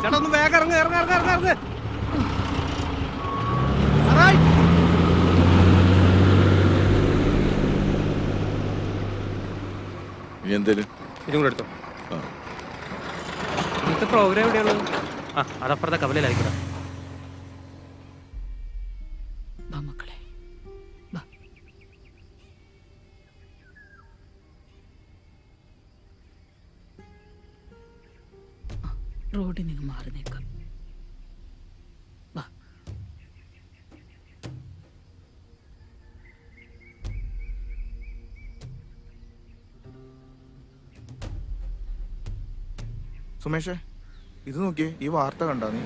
ചേട്ടാ ഒന്ന് വേഗം ഇറങ്ങ് ഇറങ്ങ് ഇറങ്ങ് ഇറങ്ങ് ഇറങ്ങ്. ഇനി എന്തേലും ഇതും കൂടെ എടുത്തോ. ഇന്നത്തെ പ്രോഗ്രാം എവിടെയുള്ളത്? ആ അതപ്പുറത്തെ കവലയിലായിക്കോട്ടെ. മക്കളെ റോഡിൽ നിന്ന് മാറി നിൽക്കാം. സുമേഷേ, ഇത് നോക്കിയേ, ഈ വാർത്ത കണ്ടാ നീ?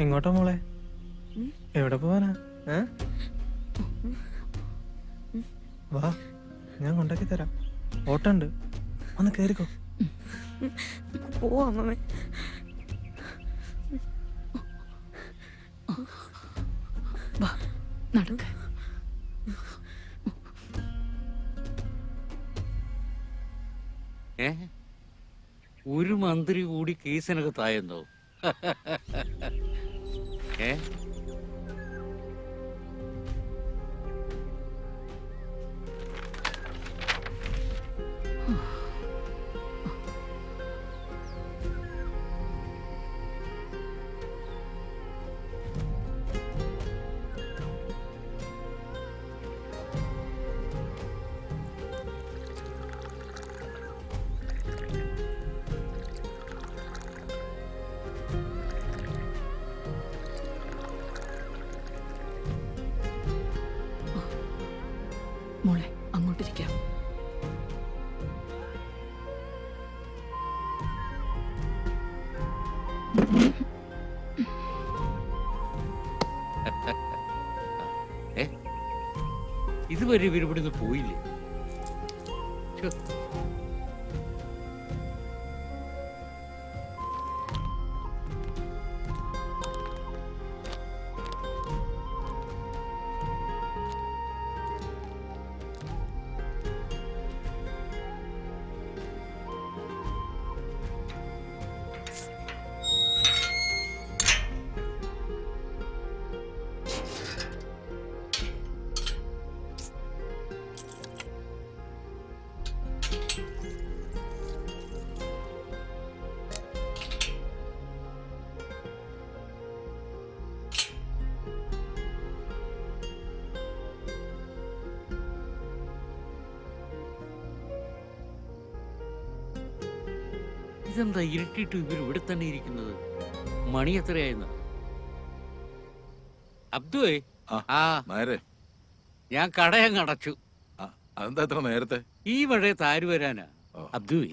എങ്ങോട്ടാ മോളെ? എവിടെ പോവാനാ? വാ, ഞാൻ കൊണ്ടാക്കി തരാം. ഓട്ടുണ്ട്, ഒന്ന് കേറിക്കോ. പോവാ നടക്ക. ഒരു മന്ത്രി കൂടി കേസിനകത്തായെന്നോ? മോളെ അങ്ങോട്ടിരിക്കാം. ഇതുവരെ ഇവരിവിടുന്ന് പോയില്ലേ? ഇതെന്താ ഇരുട്ടിട്ട് ഇവർ ഇവിടെ തന്നെ ഇരിക്കുന്നത്? മണി എത്രയായിരുന്നു? അബ്ദുവേ, ഞാൻ കടയങ്ങ് അടച്ചു. അതെന്താ എത്ര നേരത്തെ? ഈ മഴയത്ത് ആര് വരാനാ? അബ്ദുവേ,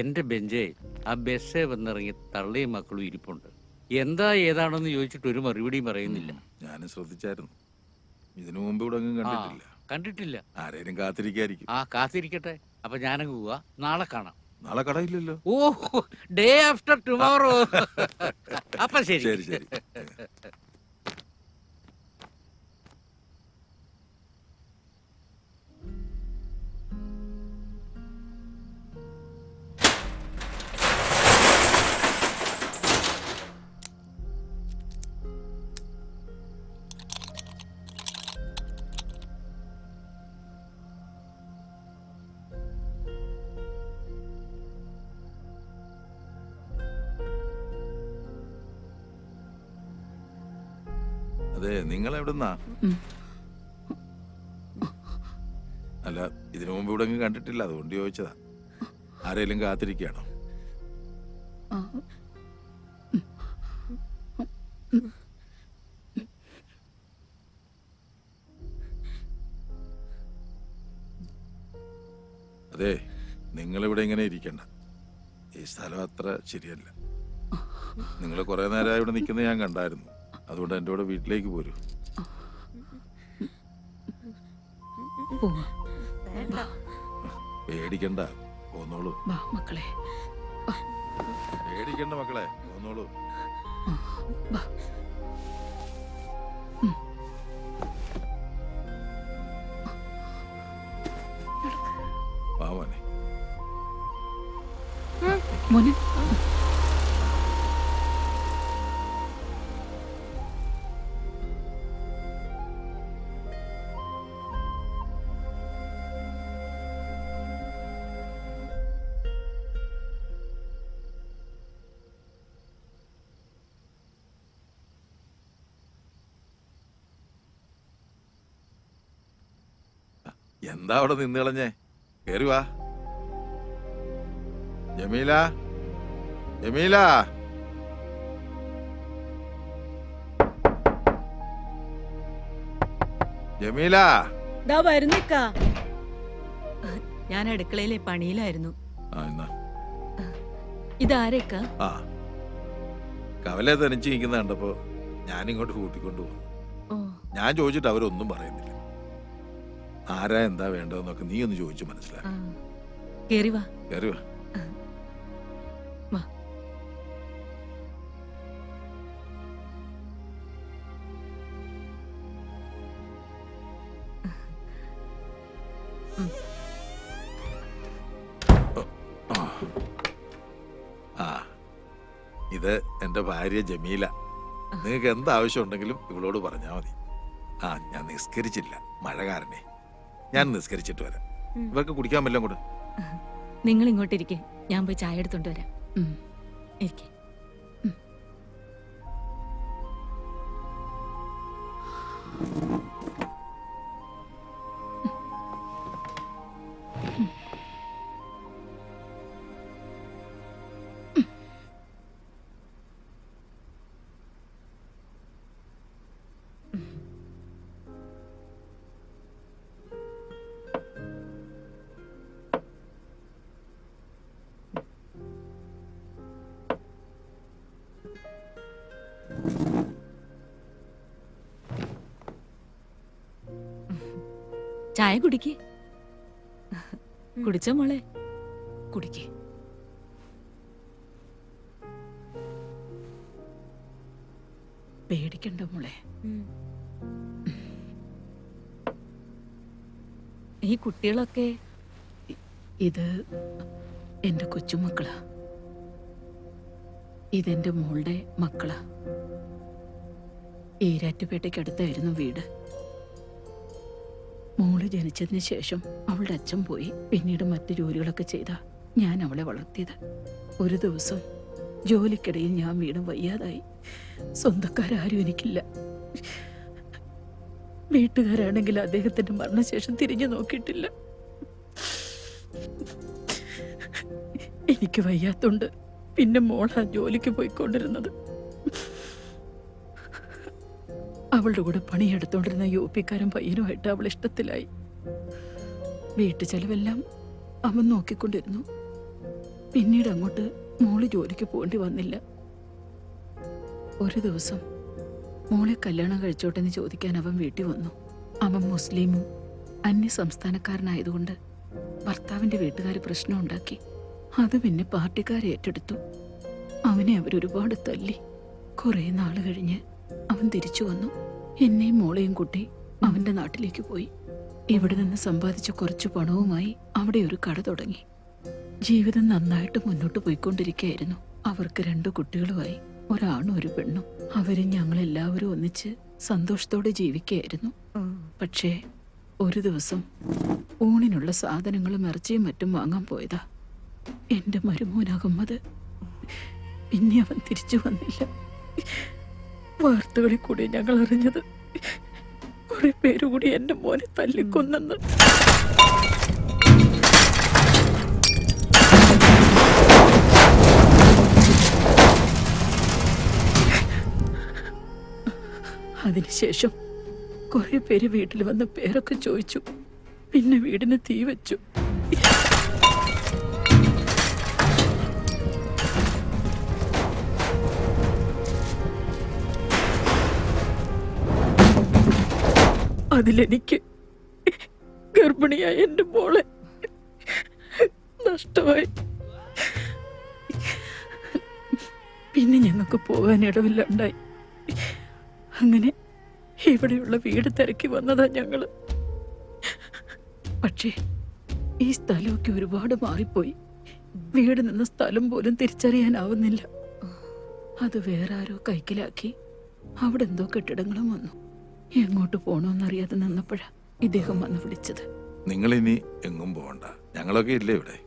എന്റെ ബെഞ്ചേ ആ ബസ്സേ വന്നിറങ്ങി തള്ളയും മക്കളും ഇരിപ്പുണ്ട്. എന്താ ഏതാണെന്ന് ചോദിച്ചിട്ട് ഒരു മറുപടിയും പറയുന്നില്ല. ഞാനും ശ്രദ്ധിച്ചായിരുന്നു. ഇതിനു മുമ്പ് ഇവിടെ കണ്ടിട്ടില്ല. കണ്ടിട്ടില്ല. ആരേലും കാത്തിരിക്കായിരിക്കും. കാത്തിരിക്കട്ടെ. അപ്പൊ ഞാനങ്ങ് പോവാ. നാളെ കാണാം. നാളെ കടയില്ലല്ലോ. ഓ, ഡേ ആഫ്റ്റർ ടുമോറോ. അപ്പൊ ശരി ശരി ശരി. അതെ, നിങ്ങൾ എവിടുന്നാ? അല്ല, ഇതിനു മുമ്പ് ഇവിടെ കണ്ടിട്ടില്ല, അതുകൊണ്ട് ചോദിച്ചതാ. ആരെങ്കിലും കാത്തിരിക്കുകയാണോ? അതെ, നിങ്ങളിവിടെ ഇങ്ങനെ ഇരിക്കണ്ട. ഈ സ്ഥലം അത്ര ശരിയല്ല. നിങ്ങൾ കുറെ നേരം ഇവിടെ നിൽക്കുന്നത് ഞാൻ കണ്ടായിരുന്നു. അതുകൊണ്ട് എൻ്റെ കൂടെ വീട്ടിലേക്ക് പോരൂ. പോവാ. പേടിക്കണ്ട, പോന്നോളൂ. വാ മക്കളെ. പേടിക്കണ്ട മക്കളെ, പോന്നോളൂ. വാ. വാ മോനെ. മോനെ. എന്താ അവിടെ നിന്ന് കളഞ്ഞേ? കേറി വാ. ജമീല, ജമീല. ജമീല. ദാ വരുന്നിക്കാ. ഞാൻ അടുക്കളയിലെ പണിയിലായിരുന്നു. ആ എന്നാ ഇതാരേക്കാ? ആ കവലെ തനിച്ച് നിൽക്കുന്ന കണ്ടപ്പോ ഞാനിങ്ങോട്ട് കൂട്ടിക്കൊണ്ടു പോകുന്നു. ഓ, ഞാൻ ചോദിച്ചിട്ട് അവരൊന്നും പറയുന്നില്ല. ആരാ എന്താ വേണ്ടതെന്നൊക്കെ നീ ഒന്ന് ചോദിച്ചു മനസ്സിലാക്കി. ആ. കേറി വാ. കയറി വാ. വാ. ആ ഇത് എന്റെ ഭാര്യ ജമീല. നിങ്ങൾക്ക് എന്താവശ്യം ഉണ്ടെങ്കിലും ഇവളോട് പറഞ്ഞാൽ മതി. ആ ഞാൻ നിസ്കരിച്ചില്ല, മഴ കാരണേ. ഞാൻ നിസ്കരിച്ചിട്ട് വരാം. ഇവർക്ക് കുടിക്കാൻ വല്ലതും കൂടെ. നിങ്ങൾ ഇങ്ങോട്ടിരിക്കെ, ഞാൻ പോയി ചായ എടുത്തോണ്ട് വരാം. ഇരിക്കെ. ചായ കുടിക്ക്. കുടിച്ചോ മോളെ? കുടിക്ക്. പേടിക്കണ്ട മോളെ. ഈ കുട്ടികളൊക്കെ ഇത് എന്റെ കൊച്ചുമക്കളാ. ഇതെന്റെ മോളുടെ മക്കളാ. ഈരാറ്റുപേട്ടയ്ക്കടുത്തായിരുന്നു വീട്. മോള് ജനിച്ചതിന് ശേഷം അവളുടെ അച്ഛൻ പോയി. പിന്നീട് മറ്റു ജോലികളൊക്കെ ചെയ്താ ഞാൻ അവളെ വളർത്തിയത്. ഒരു ദിവസം ജോലിക്കിടയിൽ ഞാൻ വീണ്ടും വയ്യാതായി. സ്വന്തക്കാരും എനിക്കില്ല. വീട്ടുകാരാണെങ്കിൽ അദ്ദേഹത്തിന്റെ മരണശേഷം തിരിഞ്ഞു നോക്കിയിട്ടില്ല. എനിക്ക് വയ്യാത്തോണ്ട് പിന്നെ മോളാ ജോലിക്ക് പോയിക്കൊണ്ടിരുന്നത്. അവളുടെ കൂടെ പണിയെടുത്തോണ്ടിരുന്ന യുപിക്കാരൻ പയ്യനുമായിട്ട് അവൾ ഇഷ്ടത്തിലായി. വീട്ടു ചെലവെല്ലാം അവൻ നോക്കിക്കൊണ്ടിരുന്നു. പിന്നീട് അങ്ങോട്ട് മോള് ജോലിക്ക് പോകേണ്ടി വന്നില്ല. ഒരു ദിവസം മോളെ കല്യാണം കഴിച്ചോട്ടെന്ന് ചോദിക്കാൻ അവൻ വീട്ടിൽ വന്നു. അവൻ മുസ്ലിമും അന്യ സംസ്ഥാനക്കാരനായതുകൊണ്ട് ഭർത്താവിന്റെ വീട്ടുകാർ പ്രശ്നം ഉണ്ടാക്കി. അത് പിന്നെ പാർട്ടിക്കാരെ ഏറ്റെടുത്തു. അവനെ അവരൊരുപാട് തല്ലി. കുറെ നാള് കഴിഞ്ഞ് അവൻ തിരിച്ചു വന്നു. എന്നെയും മോളെയും കൂട്ടി അവന്റെ നാട്ടിലേക്ക് പോയി. ഇവിടെ നിന്ന് സമ്പാദിച്ച കുറച്ചു പണവുമായി അവിടെ ഒരു കട തുടങ്ങി. ജീവിതം നന്നായിട്ട് മുന്നോട്ട് പോയിക്കൊണ്ടിരിക്കുകയായിരുന്നു. അവർക്ക് 2 കുട്ടികളുമായി, ഒരാണും ഒരു പെണ്ണും. അവര് ഞങ്ങളെല്ലാവരും ഒന്നിച്ച് സന്തോഷത്തോടെ ജീവിക്കുകയായിരുന്നു. പക്ഷേ ഒരു ദിവസം ഊണിനുള്ള സാധനങ്ങളും ഇറച്ചിയും മറ്റും വാങ്ങാൻ പോയതാ എന്റെ മരുമോൻ അഹമ്മദ്. പിന്നെ അവൻ തിരിച്ചു വന്നില്ല. വാർത്തകളിൽ കൂടി ഞങ്ങൾ അറിഞ്ഞത് കുറെ പേരുകൂടി എന്റെ മോനെ തല്ലിക്കൊന്നെന്ന്. അതിനുശേഷം കുറെ പേര് വീട്ടിൽ വന്ന് പേരൊക്കെ ചോദിച്ചു. പിന്നെ വീടിന് തീ വെച്ചു. അതിലെനിക്ക് ഗർഭിണിയായ എൻ്റെ മോളെ നഷ്ടമായി. പിന്നെ ഞങ്ങൾക്ക് പോകാൻ ഇടവില്ലാണ്ടായി. അങ്ങനെ ഇവിടെയുള്ള വീട് തിരക്കി വന്നതാ ഞങ്ങള്. പക്ഷേ ഈ സ്ഥലമൊക്കെ ഒരുപാട് മാറിപ്പോയി. വീട് നിന്ന സ്ഥലം പോലും തിരിച്ചറിയാനാവുന്നില്ല. അത് വേറെ ആരോ കൈക്കലാക്കി അവിടെ എന്തോ കെട്ടിടങ്ങളും വന്നു. എങ്ങോട്ട് പോണോന്നറിയാതെ നിന്നപ്പോഴാ ഇദ്ദേഹം വന്ന് വിളിച്ചത്. നിങ്ങളിനി എങ്ങും പോകണ്ട, ഞങ്ങളൊക്കെ ഇല്ലേ ഇവിടെ.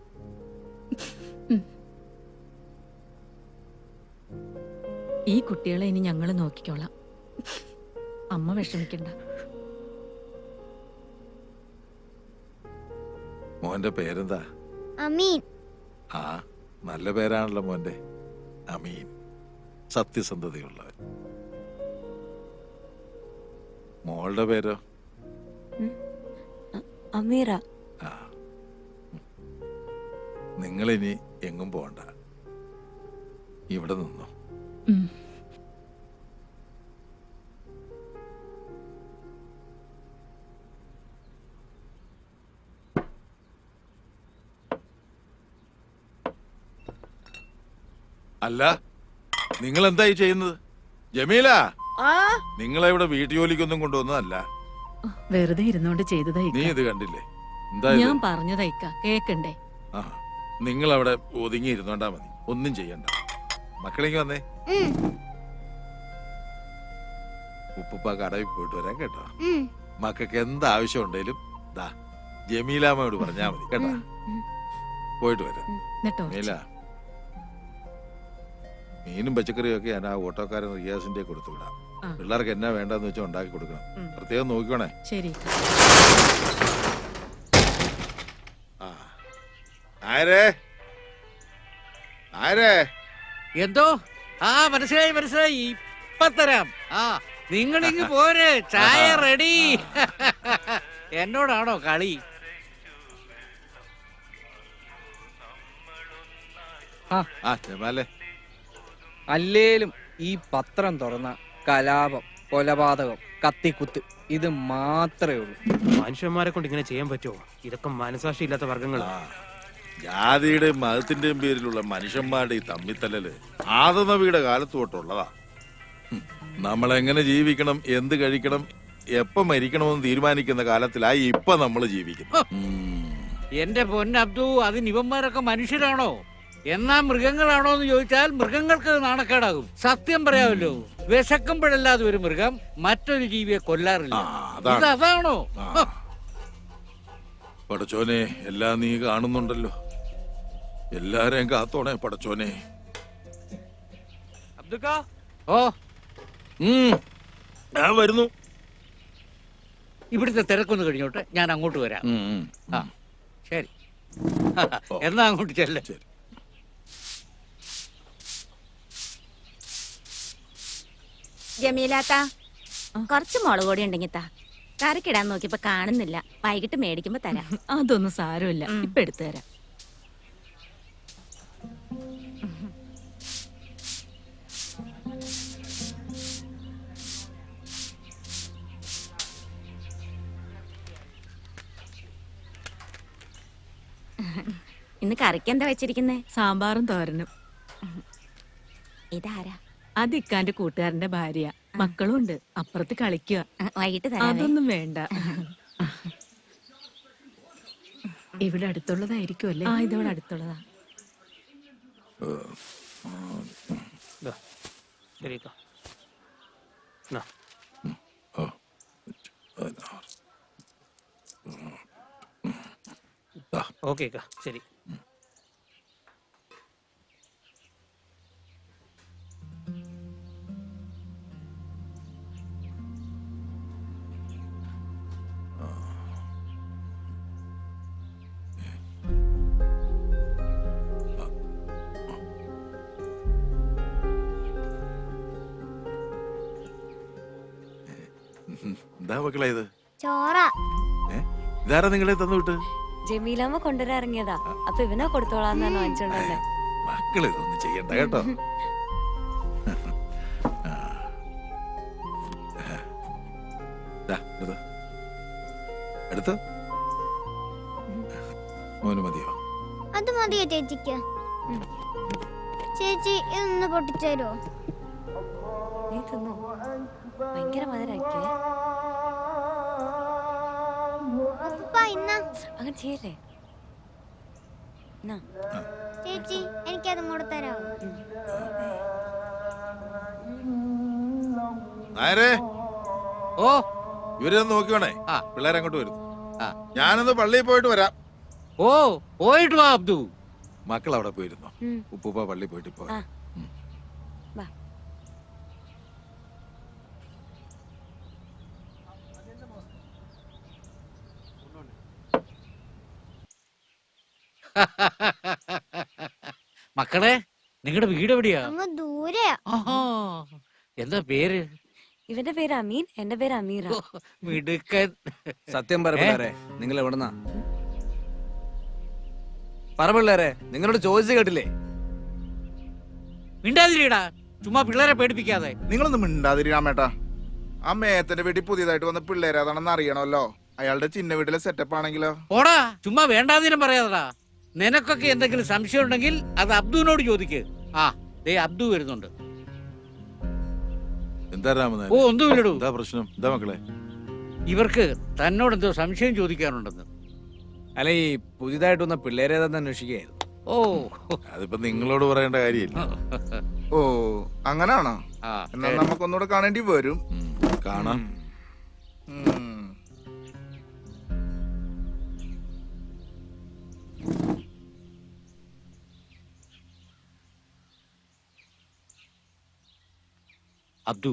ഈ കുട്ടികളെ ഇനി ഞങ്ങൾ നോക്കിക്കോളാം. അമ്മ വിഷമിക്കണ്ട. മോന്റെ പേരെന്താ? അമീൻ. ആ, നല്ല പേരാണല്ലോ മോന്റെ. അമീൻ, സത്യസന്ധതയുള്ളവൻ. മോളുടെ പേരോ? അമീറ. ആ, നിങ്ങളിനി എങ്ങും പോകണ്ട, ഇവിടെ നിന്നോ. ഉം. അല്ല, നിങ്ങൾ എന്തായി ചെയ്യുന്നത്? ജമീല, നിങ്ങളെ ഇവിടെ വീട്ടുജോലിക്കൊന്നും കൊണ്ടുവന്നതല്ല. വെറുതെ ഇരുന്നോണ്ട് നീ ചെയ്തതായി. ഇത് കണ്ടില്ലേ? എന്താ ഇത്? ഞാൻ പറഞ്ഞതായിക്ക കേക്കണ്ടേ? ആ, നിങ്ങൾ അവിടെ ഒതുങ്ങി ഇരുന്നോണ്ടാ മതി, ഒന്നും ചെയ്യണ്ട. മക്കളെങ്കിൽ വന്നേ. ഉപ്പുപ്പ കടവിൽ പോയിട്ട് വരാൻ കേട്ടോ. മക്കൾക്ക് എന്ത് ആവശ്യം ഉണ്ടെങ്കിലും ദാ ജമീലാമ്മയോട് പറഞ്ഞാ മതി കേട്ടാ. പോയിട്ട് വരാം. എന്നിട്ടോ ജമീല, മീനും പച്ചക്കറിയും ഒക്കെ ഞാൻ ആ ഓട്ടോക്കാരൻ റിയാസിന്റെ കൊടുത്തു വിടാം. ആ. പിള്ളേർക്ക് എന്നാ വേണ്ടെന്ന് വെച്ചാൽ ഉണ്ടാക്കി കൊടുക്കണം. പ്രത്യേകം നോക്കിക്കോണേ. ശരി. ആ, ആരേ ആരേ എന്തോ? ആ, മനസ്സിലായി മനസ്സിലായി, ഇപ്പൊ തരാം. ആ, നിങ്ങളിങ്ങ് പോരെ, ചായ റെഡി. എന്നോടാണോ കളി? ആ ജമാലേ, അല്ലേലും ഈ പത്രം തുറന്ന കലാപം, കൊലപാതകം, കത്തിക്കുത്ത് ഇത് മാത്രമേ ഉള്ളൂ. മനുഷ്യന്മാരെ കൊണ്ട് ഇങ്ങനെ ചെയ്യാൻ പറ്റുമോ? ഇതൊക്കെ മനസാക്ഷി ഇല്ലാത്ത വർഗങ്ങളാ. ആ, ജാതിയുടെയും മതത്തിന്റെയും പേരിലുള്ള മനുഷ്യന്മാരുടെ ഈ തമ്മിത്തല്ലല് ആദനവിയുടെ കാലത്ത് തൊട്ടുള്ളതാ. നമ്മളെങ്ങനെ ജീവിക്കണം, എന്ത് കഴിക്കണം, എപ്പോ മരിക്കണമെന്ന് തീരുമാനിക്കുന്ന കാലത്തിലായി ഇപ്പൊ നമ്മൾ ജീവിക്കുന്നു. എന്റെ പൊന്നബ്ദു, അതിന് ഇവന്മാരൊക്കെ മനുഷ്യരാണോ? എന്നാ മൃഗങ്ങളാണോ എന്ന് ചോദിച്ചാൽ മൃഗങ്ങൾക്ക് നാണക്കേടാകും. സത്യം പറയാമല്ലോ, വിശക്കുമ്പോഴല്ലാതെ ഒരു മൃഗം മറ്റൊരു ജീവിയെ കൊല്ലാറില്ല. അതാണോ? പടച്ചോനെ, എല്ലാം നീ കാണുന്നുണ്ടല്ലോ. എല്ലാരെയും കാത്തോണേ പടച്ചോനെ. അബ്ദുക്കാ, ഓ, ഞാൻ വരുന്നു. ഇവിടുത്തെ തിരക്കൊന്ന് കഴിഞ്ഞോട്ടെ, ഞാൻ അങ്ങോട്ട് വരാം. ആ, ശരി. എന്നാ അങ്ങോട്ട് ചെല്ലേ. ശരി. ജമീലാത്ത, കുറച്ച് മുളക് പൊടി ഉണ്ടെങ്കിൽ താ. കറിക്കിടാൻ നോക്കിയപ്പോ കാണുന്നില്ല. വൈകിട്ട് മേടിക്കുമ്പോ തരാം. അതൊന്നും സാരമില്ല, ഇപ്പൊ എടുത്തു തരാം. ഇന്ന് കറിക്ക് എന്താ വെച്ചിരിക്കുന്നേ? സാമ്പാറും തോരനും. ഇതാരാ? അത് ഇക്കാന്റെ കൂട്ടുകാരന്റെ ഭാര്യ. മക്കളും ഉണ്ട്, അപ്പുറത്ത് കളിക്കുക. വൈകിട്ട് തരാം. അതൊന്നും വേണ്ട. ഇവിടെ അടുത്തുള്ളതായിരിക്കും അല്ലേ? ആ, ഇതോടെ അടുത്തുള്ളതാ. ശരി. ഓക്കെ, ശരി. എന്താ മക്കളെ ഇത്? ചോറ. ഇതാരാ നിങ്ങളെ തന്നു വിട്ട്? ജമീലമ്മ കൊണ്ടുവരാൻ ഇറങ്ങിയതാ. അപ്പൊ ഇവനാ കൊടുത്തോളാന്നാണ് വാങ്ങിച്ചോണ്ടേ. മക്കൾ ഇതൊന്നും ചെയ്യണ്ട കേട്ടോ. ദാ, ഇത്. മോന് മതിയോ? അത് മതിയോ ചേച്ചിക്ക്? ചേച്ചി ഇതൊന്ന് പൊട്ടിച്ചേരോ? നീ തിന്നോ? ഭയങ്കര മധുരാക്കിയേ. അങ്ങനെ ചെയ്യല്ലേ. ചേച്ചി എനിക്കതും കൂടെ തരാമോ? നായരെ, ഓ ഇവരൊന്ന് നോക്കിക്കോണേ. ആ. പിള്ളേരെ അങ്ങോട്ട് വരുന്നു. ആ. ഞാനൊന്ന് പള്ളിയിൽ പോയിട്ട് വരാം. ഓ പോയിട്ട് വാ അബ്ദു. മക്കൾ അവിടെ പോയിരുന്നു. ഉപ്പൂപ്പ പള്ളി പോയിട്ട് ഇപ്പോ വരാം. വാ. മക്കളെ, നിങ്ങളുടെ വീട് എവിടെയാ? അങ്ങ് ദൂരെയാ. ആഹാ, എന്താ പേര്? ഇവന്റെ പേര് അമീൻ, എന്റെ പേര് അമീറ. ഓ, മിടുക്കൻ. സത്യം പറ പിള്ളേരെ, നിങ്ങൾ എവിടെന്നാ? പറ പിള്ളേരെ, നിങ്ങളോട് ചോദിച്ചു കേട്ടില്ലേ? മിണ്ടാതിരിടാ, ചുമ്മാ പിള്ളേരെ പേടിപ്പിക്കാതെ. നിങ്ങളൊന്നും മിണ്ടാതിരിക്കാമേട്ടാ. ആ മേത്തന്റെ വീട്ടിൽ പുതിയതായിട്ട് വന്ന പിള്ളേരാതാണെന്ന് അറിയണമല്ലോ. അയാളുടെ ചിന്ന വീട്ടിലെ സെറ്റപ്പ് ആണെങ്കിലോ? ഓടാ, ചുമ്മാ വേണ്ടാതിനും പറയാതടാ. നിനക്കൊക്കെ എന്തെങ്കിലും സംശയം ഉണ്ടെങ്കിൽ അത് അബ്ദുവിനോട് ചോദിക്ക്. ആ ദേ അബ്ദു വരുന്നുണ്ട്. എന്താ രാമനായർ? ഓ ഒന്നുമില്ലടൂ. എന്താ പ്രശ്നം? എന്താ മക്കളെ? ഇവർക്ക് തന്നോട് എന്തോ സംശയം ചോദിക്കാനുണ്ടെന്ന്. അല്ല, ഈ പുതിയതായിട്ട് വന്ന പിള്ളേരേതാന്ന് അന്വേഷിക്കുകയായിരുന്നു. ഓ അതിപ്പോ നിങ്ങളോട് പറയേണ്ട കാര്യമില്ല. ഓ അങ്ങനാണോ? ആ, എന്നാൽ നമുക്കൊന്നുകൂടെ കാണേണ്ടി വരും. കാണാം. ഉം. അബ്ദു,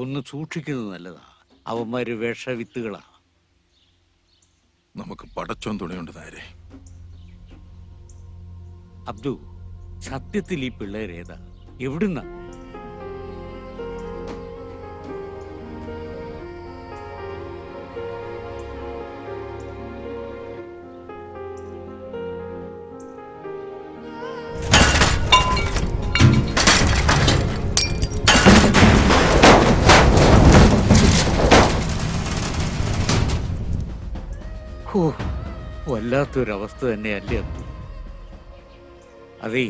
ഒന്ന് സൂക്ഷിക്കുന്നത് നല്ലതാ. അവന്മാര് വിഷവിത്തുകളാ. നമുക്ക് പടച്ചോൻ തുണയുണ്ട് നായരെ. അബ്ദു, സത്യത്തിൽ ഈ പിള്ളേരേതാ? എവിടുന്നാ? ഓ, വല്ലാത്തൊരവസ്ഥ തന്നെയല്ലേ അബ്ദു. അതേ,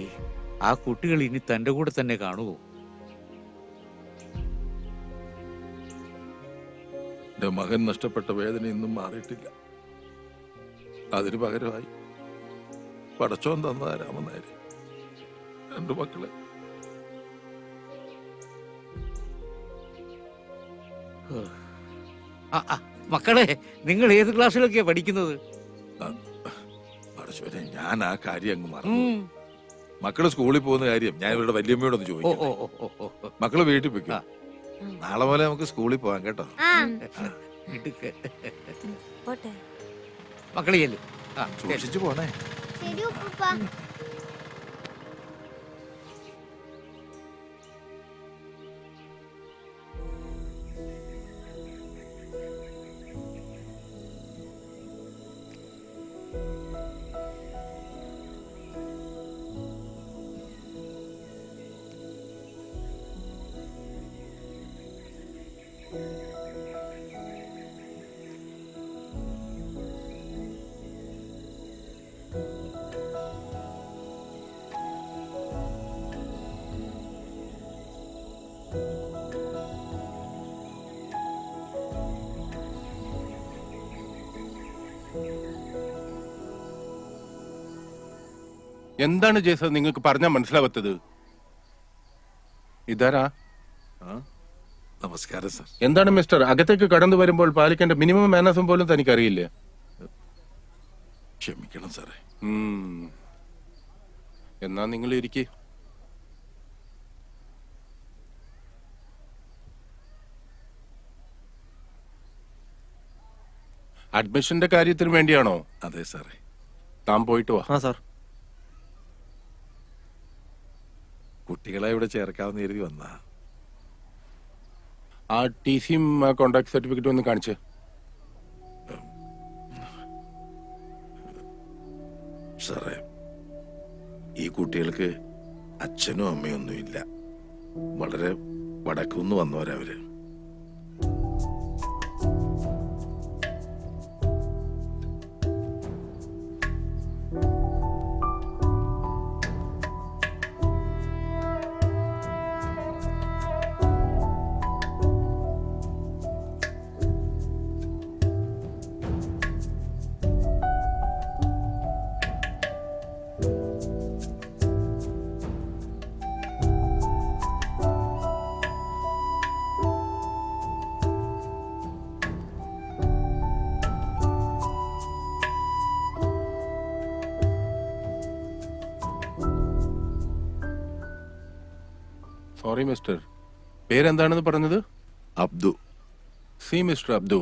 ആ കുട്ടികൾ ഇനി തന്റെ കൂടെ തന്നെ കാണുമോ? എന്റെ മകൻ നഷ്ടപ്പെട്ട വേദന ഇന്നും മാറിയിട്ടില്ല. അതിന് പകരമായി പടച്ചോൻ തന്നതാ രാമനായരെ, രണ്ടു മക്കളെ. മക്കളെ, നിങ്ങൾ ഏത് ക്ലാസ്സിലൊക്കെയാ പഠിക്കുന്നത്? പടച്ചോനെ, ഞാൻ ആ കാര്യം അങ്ങ് മറന്നു. മക്കള് സ്കൂളിൽ പോകുന്ന കാര്യം ഞാൻ ഇവരുടെ വല്യമ്മയോടൊന്ന് ചോദിക്കാം. മക്കള് വീട്ടിൽ പോയിക്കോ. നാളെ പോലെ നമുക്ക് സ്കൂളിൽ പോവാം കേട്ടോ. പോട്ടെ. മക്കളെ ചെല്ലും. സൂക്ഷിച്ചു പോണേ. ശരി ഉപ്പൂപ്പ. എന്താണ് ജേസ നിങ്ങൾക്ക് പറഞ്ഞാൽ മനസ്സിലാവാത്തത്? ഇതാരാ? നമസ്കാരം സർ. എന്താണ് മിസ്റ്റർ, അകത്തേക്ക് കടന്നു വരുമ്പോൾ പാലിക്കേണ്ട മിനിമം മാനേഴ്സും പോലും തനിക്കറിയില്ലേ? ക്ഷമിക്കണം സാറേ. എന്നാ നിങ്ങൾ ഇരിക്കേ. അഡ്മിഷന്റെ കാര്യത്തിന് വേണ്ടിയാണോ? അതെ സാറേ. താൻ പോയിട്ട് വാ. ആ സാർ. കുട്ടികളെ ഇവിടെ ചേർക്കാവുന്ന കരുതി വന്നാ. ആ ടി സിയും കോണ്ടാക്ട് സർട്ടിഫിക്കറ്റും ഒന്ന് കാണിച്ച്. സാറേ, ഈ കുട്ടികൾക്ക് അച്ഛനും അമ്മയും ഒന്നുമില്ല. വളരെ വടക്കുന്ന് വന്നവരവര്. സോറി മിസ്റ്റർ, പേരെന്താണെന്ന് പറഞ്ഞത്? അബ്ദു. സി മിസ്റ്റർ അബ്ദു,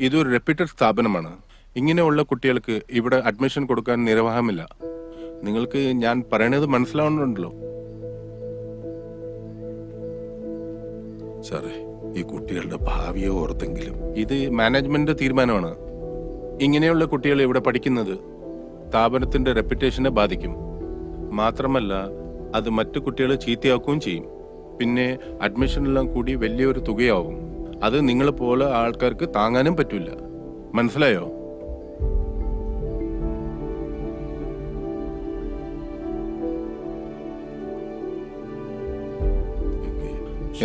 ഇതൊരു റെപ്യൂട്ടഡ് സ്ഥാപനമാണ്. ഇങ്ങനെയുള്ള കുട്ടികൾക്ക് ഇവിടെ അഡ്മിഷൻ കൊടുക്കാൻ നിർവാഹമില്ല. നിങ്ങൾക്ക് ഞാൻ പറയണത് മനസ്സിലാവുന്നുണ്ടല്ലോ. സാറേ, ഈ കുട്ടികളുടെ ഭാവിയെ ഓർത്തെങ്കിലും. ഇത് മാനേജ്മെന്റ് തീരുമാനമാണ്. ഇങ്ങനെയുള്ള കുട്ടികൾ ഇവിടെ പഠിക്കുന്നത് സ്ഥാപനത്തിന്റെ റെപ്യൂട്ടേഷനെ ബാധിക്കും. മാത്രമല്ല, അത് മറ്റു കുട്ടികളെ ചീത്തയാക്കുകയും ചെയ്യും. പിന്നെ അഡ്മിഷനെല്ലാം കൂടി വലിയൊരു തുകയാവും. അത് നിങ്ങളെ പോലെ ആൾക്കാർക്ക് താങ്ങാനും പറ്റില്ല. മനസ്സിലായോ?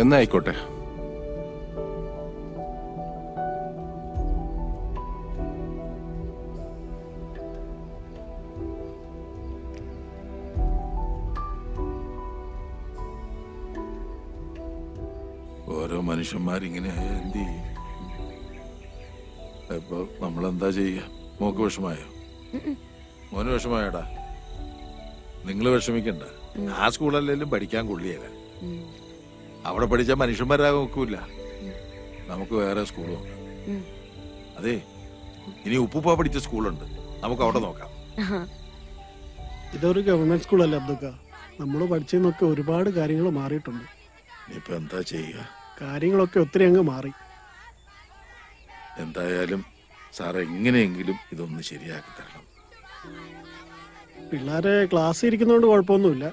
എന്നാ ആയിക്കോട്ടെ. ഓരോ മനുഷ്യന്മാരിങ്ങനെ ആയാൽ എന്ത് ചെയ്യും? ഇപ്പൊ നമ്മളെന്താ ചെയ്യുക? മോക്ക് വിഷമായോ? മോന് വിഷമായോടാ? നിങ്ങൾ വിഷമിക്കണ്ട. ആ സ്കൂളല്ലേലും പഠിക്കാൻ കൊള്ളിയല്ല. അവിടെ പഠിച്ച മനുഷ്യന്മാരാകാൻ നോക്കൂല. നമുക്ക് വേറെ സ്കൂളുണ്ട്. അതെ, ഇനി ഉപ്പുപ്പ പഠിച്ച സ്കൂളുണ്ട്, നമുക്ക് അവിടെ നോക്കാം. ഇതൊരു ഗവൺമെന്റ് സ്കൂളല്ലേ അബ്ദുക്ക? നമ്മൾ പഠിച്ചതിനൊക്കെ ഒരുപാട് കാര്യങ്ങൾ മാറിയിട്ടുണ്ട്. ഇനിയിപ്പോ എന്താ ചെയ്യുക? കാര്യങ്ങളൊക്കെ ഒത്തിരി അങ്ങ് മാറി. എന്തായാലും സാറ് എങ്ങനെയെങ്കിലും ഇതൊന്ന് ശരിയാക്കി തരണം. പിള്ളേരെ ക്ലാസ്സിൽ ഇരിക്കുന്നതുകൊണ്ട് കുഴപ്പമൊന്നുമില്ല.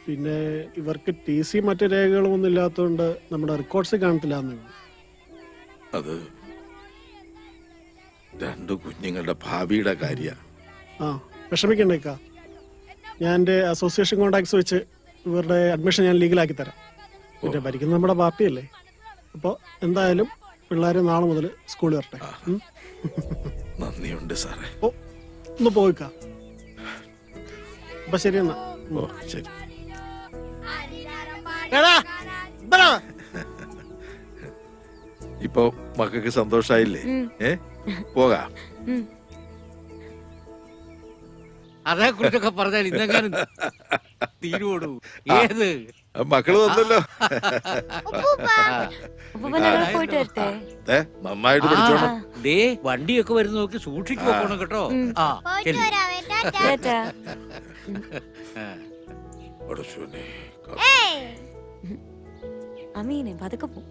പിന്നെ ഇവർക്ക് TC മറ്റു രേഖകളും ഒന്നും ഇല്ലാത്തതുകൊണ്ട് നമ്മുടെ റെക്കോർഡ്സ് കാണത്തില്ല എന്നേ ഉള്ളൂ. അത് രണ്ടു കുഞ്ഞുങ്ങളുടെ ഭാവിയുടെ കാര്യ. ആ, വിഷമിക്കണ്ടേക്കാ. ഞാൻ എൻ്റെ അസോസിയേഷൻ കോണ്ടാക്ട്സ് വെച്ച് ഇവരുടെ അഡ്മിഷൻ ഞാൻ ലീഗലാക്കി തരാം. പിന്നെ ഭരിക്കുന്ന നമ്മുടെ പാർട്ടിയല്ലേ. അപ്പോൾ എന്തായാലും പിള്ളേർ നാളെ മുതൽ സ്കൂളിൽ വരട്ടെ. നന്ദിയുണ്ട് സാറേ. ഓ, ഒന്ന് പോയിക്കാ. അപ്പൊ ശരി എന്നാ. ഓ ശരി. ഇപ്പൊ മക്കൾക്ക് സന്തോഷായില്ലേ? പോകാം. അതേ കുറിച്ചൊക്കെ പറഞ്ഞാൽ ഇന്നെങ്ങാനും തീരുവോടൂ. ഏത് മക്കള് വന്നല്ലോ. പോയിട്ട് വരട്ടെ. നന്നായിട്ട് പഠിച്ചോണം. ദേ വണ്ടിയൊക്കെ വരുന്ന നോക്കി സൂക്ഷിച്ചു പോകണം കേട്ടോ. ആ പോയിട്ട് ശരി. വരാവേ. ടാറ്റാ. പടച്ചോനെ. ഏയ്. അമീനെ പതുക്കെ പോ.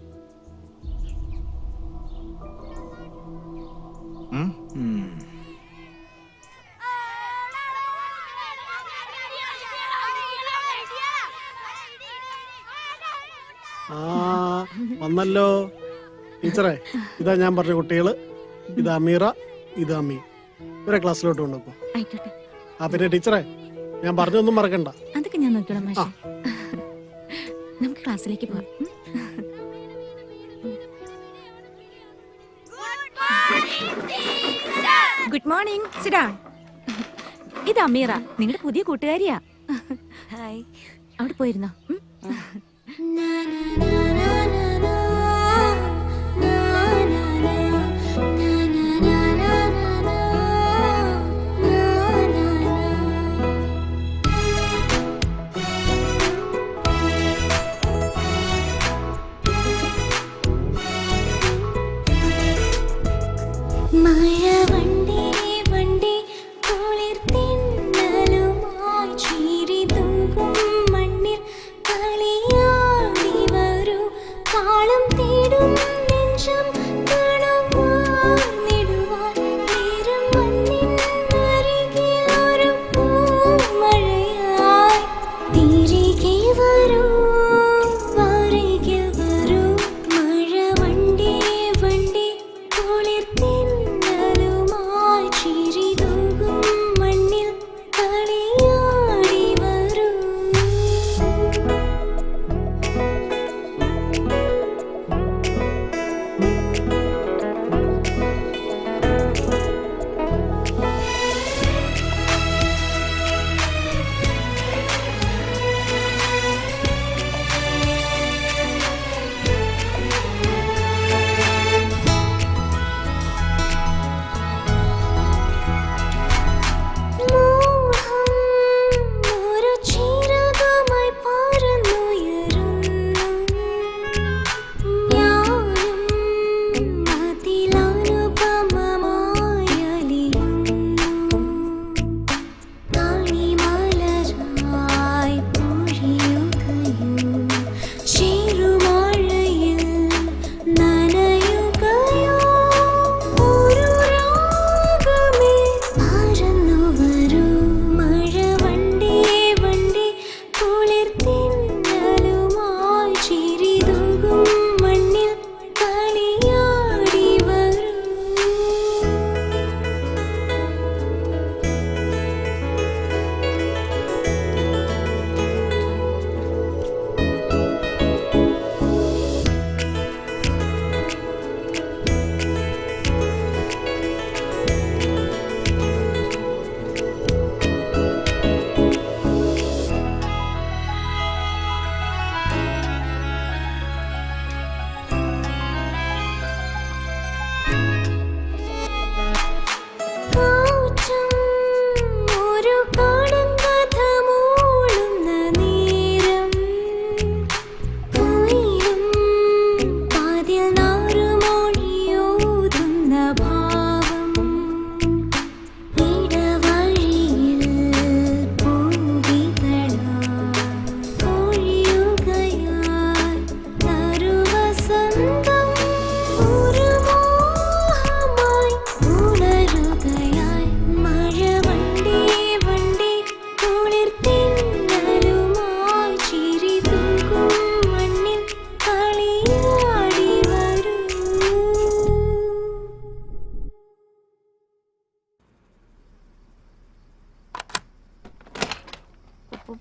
ആ, വന്നല്ലോ ടീച്ചറെ. ഇതാ ഞാൻ പറഞ്ഞ കുട്ടികള്. ഇത് അമീറ, ഇത് അമ്മി. ഇവരെ ക്ലാസ്സിലോട്ട് കൊണ്ടുപോ. ആയിക്കോട്ടെ. ആ പിന്നെ ടീച്ചറെ, ഞാൻ പറഞ്ഞൊന്നും മറക്കണ്ട. അതൊക്കെ ഞാൻ നോക്കിയോളാം മാഷെ. നമുക്ക് ക്ലാസ്സിലേക്ക് പോവാം. Good morning. Sit down. ഇത് അമീറ, നിങ്ങളുടെ പുതിയ കൂട്ടുകാരിയാ. ഹായ്. അവിടെ പോയിരുന്നോ? മഴ വണ്ടി വണ്ടി കുളിർ തിന്നലുമാ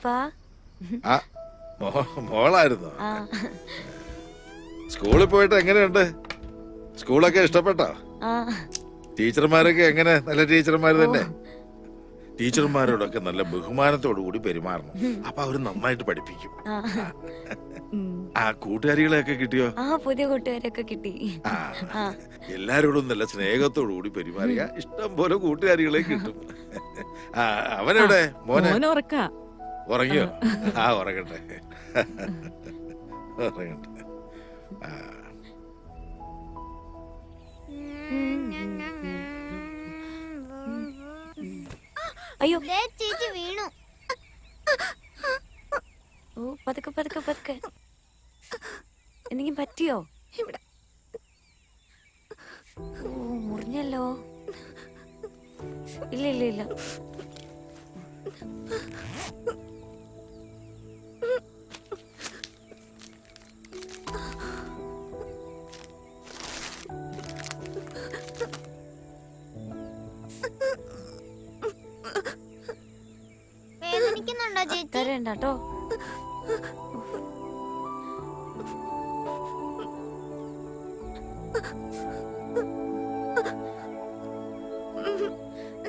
അപ്പാ ആ മോളായിരുന്നോ? സ്കൂളിൽ പോയിട്ട് എങ്ങനെയുണ്ട്? സ്കൂളൊക്കെ ഇഷ്ടപ്പെട്ടോ? ടീച്ചർമാരൊക്കെ എങ്ങനെ? നല്ല ടീച്ചർമാർ തന്നെ. ടീച്ചർമാരോടൊക്കെ നല്ല ബഹുമാനത്തോടു കൂടി പെരുമാറണം. അപ്പൊ അവര് നന്നായിട്ട് പഠിപ്പിക്കും. ആ കൂട്ടുകാരികളെയൊക്കെ കിട്ടിയോ? പുതിയ കൂട്ടുകാരൊക്കെ കിട്ടി. എല്ലാരോടും നല്ല സ്നേഹത്തോടു കൂടി പെരുമാറിയ ഇഷ്ടം പോലെ കൂട്ടുകാരികളെ കിട്ടും. അവനെവിടെ? മോനെ ഉറങ്ങിയോ? ഉറങ്ങട്ടെ ഉറങ്ങട്ടെ. അയ്യോ ചേച്ചി വീണു. ഓ പതുക്കെ പതുക്കെ പതുക്കെ. എന്തെങ്കിലും പറ്റിയോ? ഓ മുറിഞ്ഞല്ലോ. ഇല്ല ഇല്ല ഇല്ല. വേദനിക്കുന്നുണ്ടോ ചേച്ചി? തരണ്ടോ?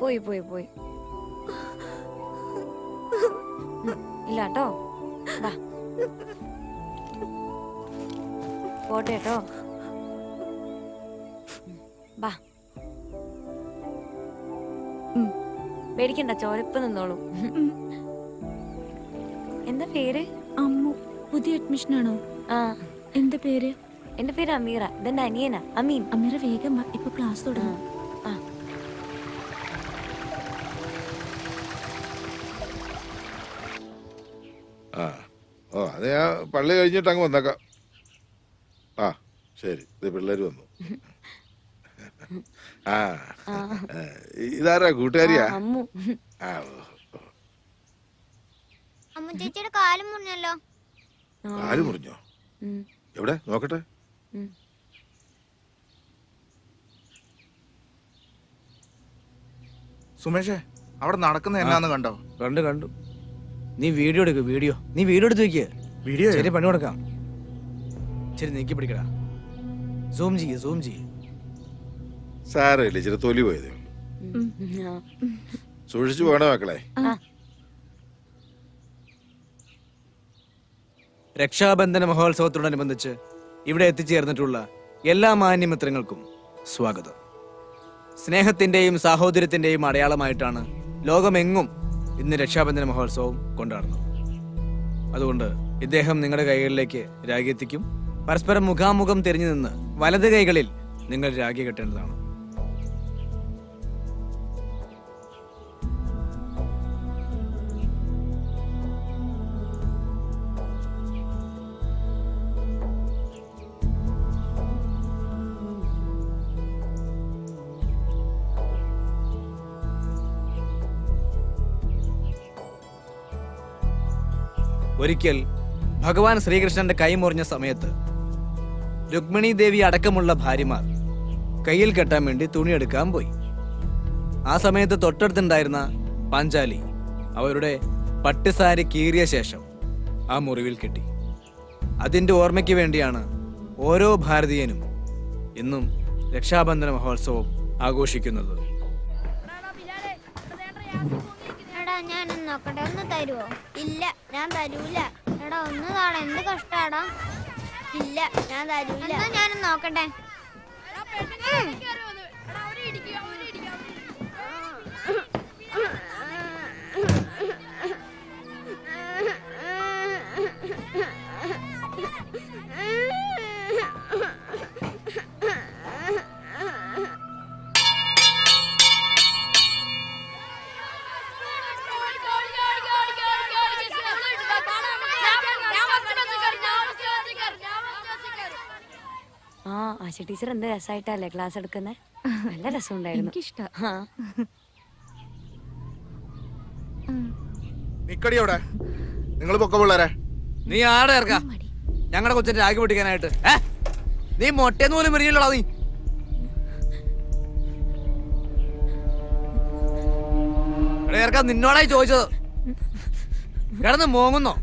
പോയി പോയി പോയി. ഇല്ല കേട്ടോ. പോട്ടെ കേട്ടോ. ബാ പേടിക്കണ്ട, ചോരപ്പ് നിന്നോളൂ. എന്താ പേര്? അമ്മു. പുതിയ അഡ്മിഷൻ ആണോ? എന്താ പേര്? എന്റെ പേര് അമീറ. ഇതെന്റെ അനിയനാ അമീൻ. അമീറ വേഗം ഇപ്പൊ ക്ലാസ് തുടങ്ങും. അത് ഞാൻ പള്ളി കഴിഞ്ഞിട്ട് അങ്ങ് വന്നേക്കാം. ശരി. ഇത് പിള്ളേര് വന്നു. ഇതാരാ? കൂട്ടുകാരിയാ? അമ്മു. അമ്മു ചേച്ചിയുടെ കാല് മുറിഞ്ഞല്ലോ. കാല് മുറിഞ്ഞോ? എവിടെ നോക്കട്ടെ. സുമേഷേ, അവിടെ നടക്കുന്ന എന്നാന്ന് കണ്ടോ? കണ്ടു. നീ വീഡിയോ എടുക്ക്. നീ വീഡിയോ എടുത്ത് വെക്ക്. വീഡിയോ ശരി, പണി കൊടുക്കാം. ശരി, നീക്കി പിടിക്കടാ. സൂം ചെയ്യ്. സാരമില്ല, ഇച്ചിരി തൊലി പോയതേ ഉള്ളൂ. സൂക്ഷിച്ചു പോകണേ മക്കളെ. രക്ഷാബന്ധന മഹോത്സവത്തോടനുബന്ധിച്ച് ഇവിടെ എത്തിച്ചേർന്നിട്ടുള്ള എല്ലാ മാന്യമിത്രങ്ങൾക്കും സ്വാഗതം. സ്നേഹത്തിന്റെയും സാഹോദര്യത്തിന്റെയും അടയാളമായിട്ടാണ് ലോകമെങ്ങും ഇന്ന് രക്ഷാബന്ധന മഹോത്സവം കൊണ്ടാടുന്നത്. അതുകൊണ്ട് ഇദ്ദേഹം നിങ്ങളുടെ കൈകളിലേക്ക് രാഖി എത്തിക്കും. പരസ്പരം മുഖാമുഖം തിരിഞ്ഞു നിന്ന് വലത് കൈകളിൽ നിങ്ങൾ രാഖി കെട്ടേണ്ടതാണ്. ഒരിക്കൽ ഭഗവാൻ ശ്രീകൃഷ്ണന്റെ കൈ മുറിഞ്ഞ സമയത്ത് രുക്മിണി ദേവി അടക്കമുള്ള ഭാര്യമാർ കയ്യിൽ കെട്ടാൻ വേണ്ടി തുണിയെടുക്കാൻ പോയി. ആ സമയത്ത് തൊട്ടടുത്തുണ്ടായിരുന്ന പാഞ്ചാലി അവരുടെ പട്ടുസാരി കീറിയ ശേഷം ആ മുറിവിൽ കെട്ടി. അതിന്റെ ഓർമ്മയ്ക്ക് വേണ്ടിയാണ് ഓരോ ഭാരതീയനും ഇന്നും രക്ഷാബന്ധന മഹോത്സവം ആഘോഷിക്കുന്നത്. ഞാനൊന്ന് നോക്കട്ടെ, ഒന്ന് തരുവോ? ഇല്ല, ഞാൻ തരൂല. എടാ ഒന്ന് താടാ, എന്ത് കഷ്ടാടാ. ഇല്ല, ഞാൻ തരൂല. ഞാനൊന്ന് നോക്കട്ടെ. ആശ ടീച്ചർ എന്ത് രസമായിട്ടല്ലേ ക്ലാസ് എടുക്കുന്നത്. നല്ല രസമുണ്ടായിരുന്നു. നിക്കടി അവിടെ. നിങ്ങൾ പൊക്ക പിള്ളേരെ. നീ ആടെ ഇറക്കാം ഞങ്ങളുടെ കൊച്ചിന്റെ രാഗി പൊട്ടിക്കാനായിട്ട്. നീ മൊട്ടേന്ന് പോലും വരികയില്ലടാ. നീ ഇറക്കാം, നിന്നോടായി ചോദിച്ചത്. കിടന്ന് മോങ്ങുന്നോ?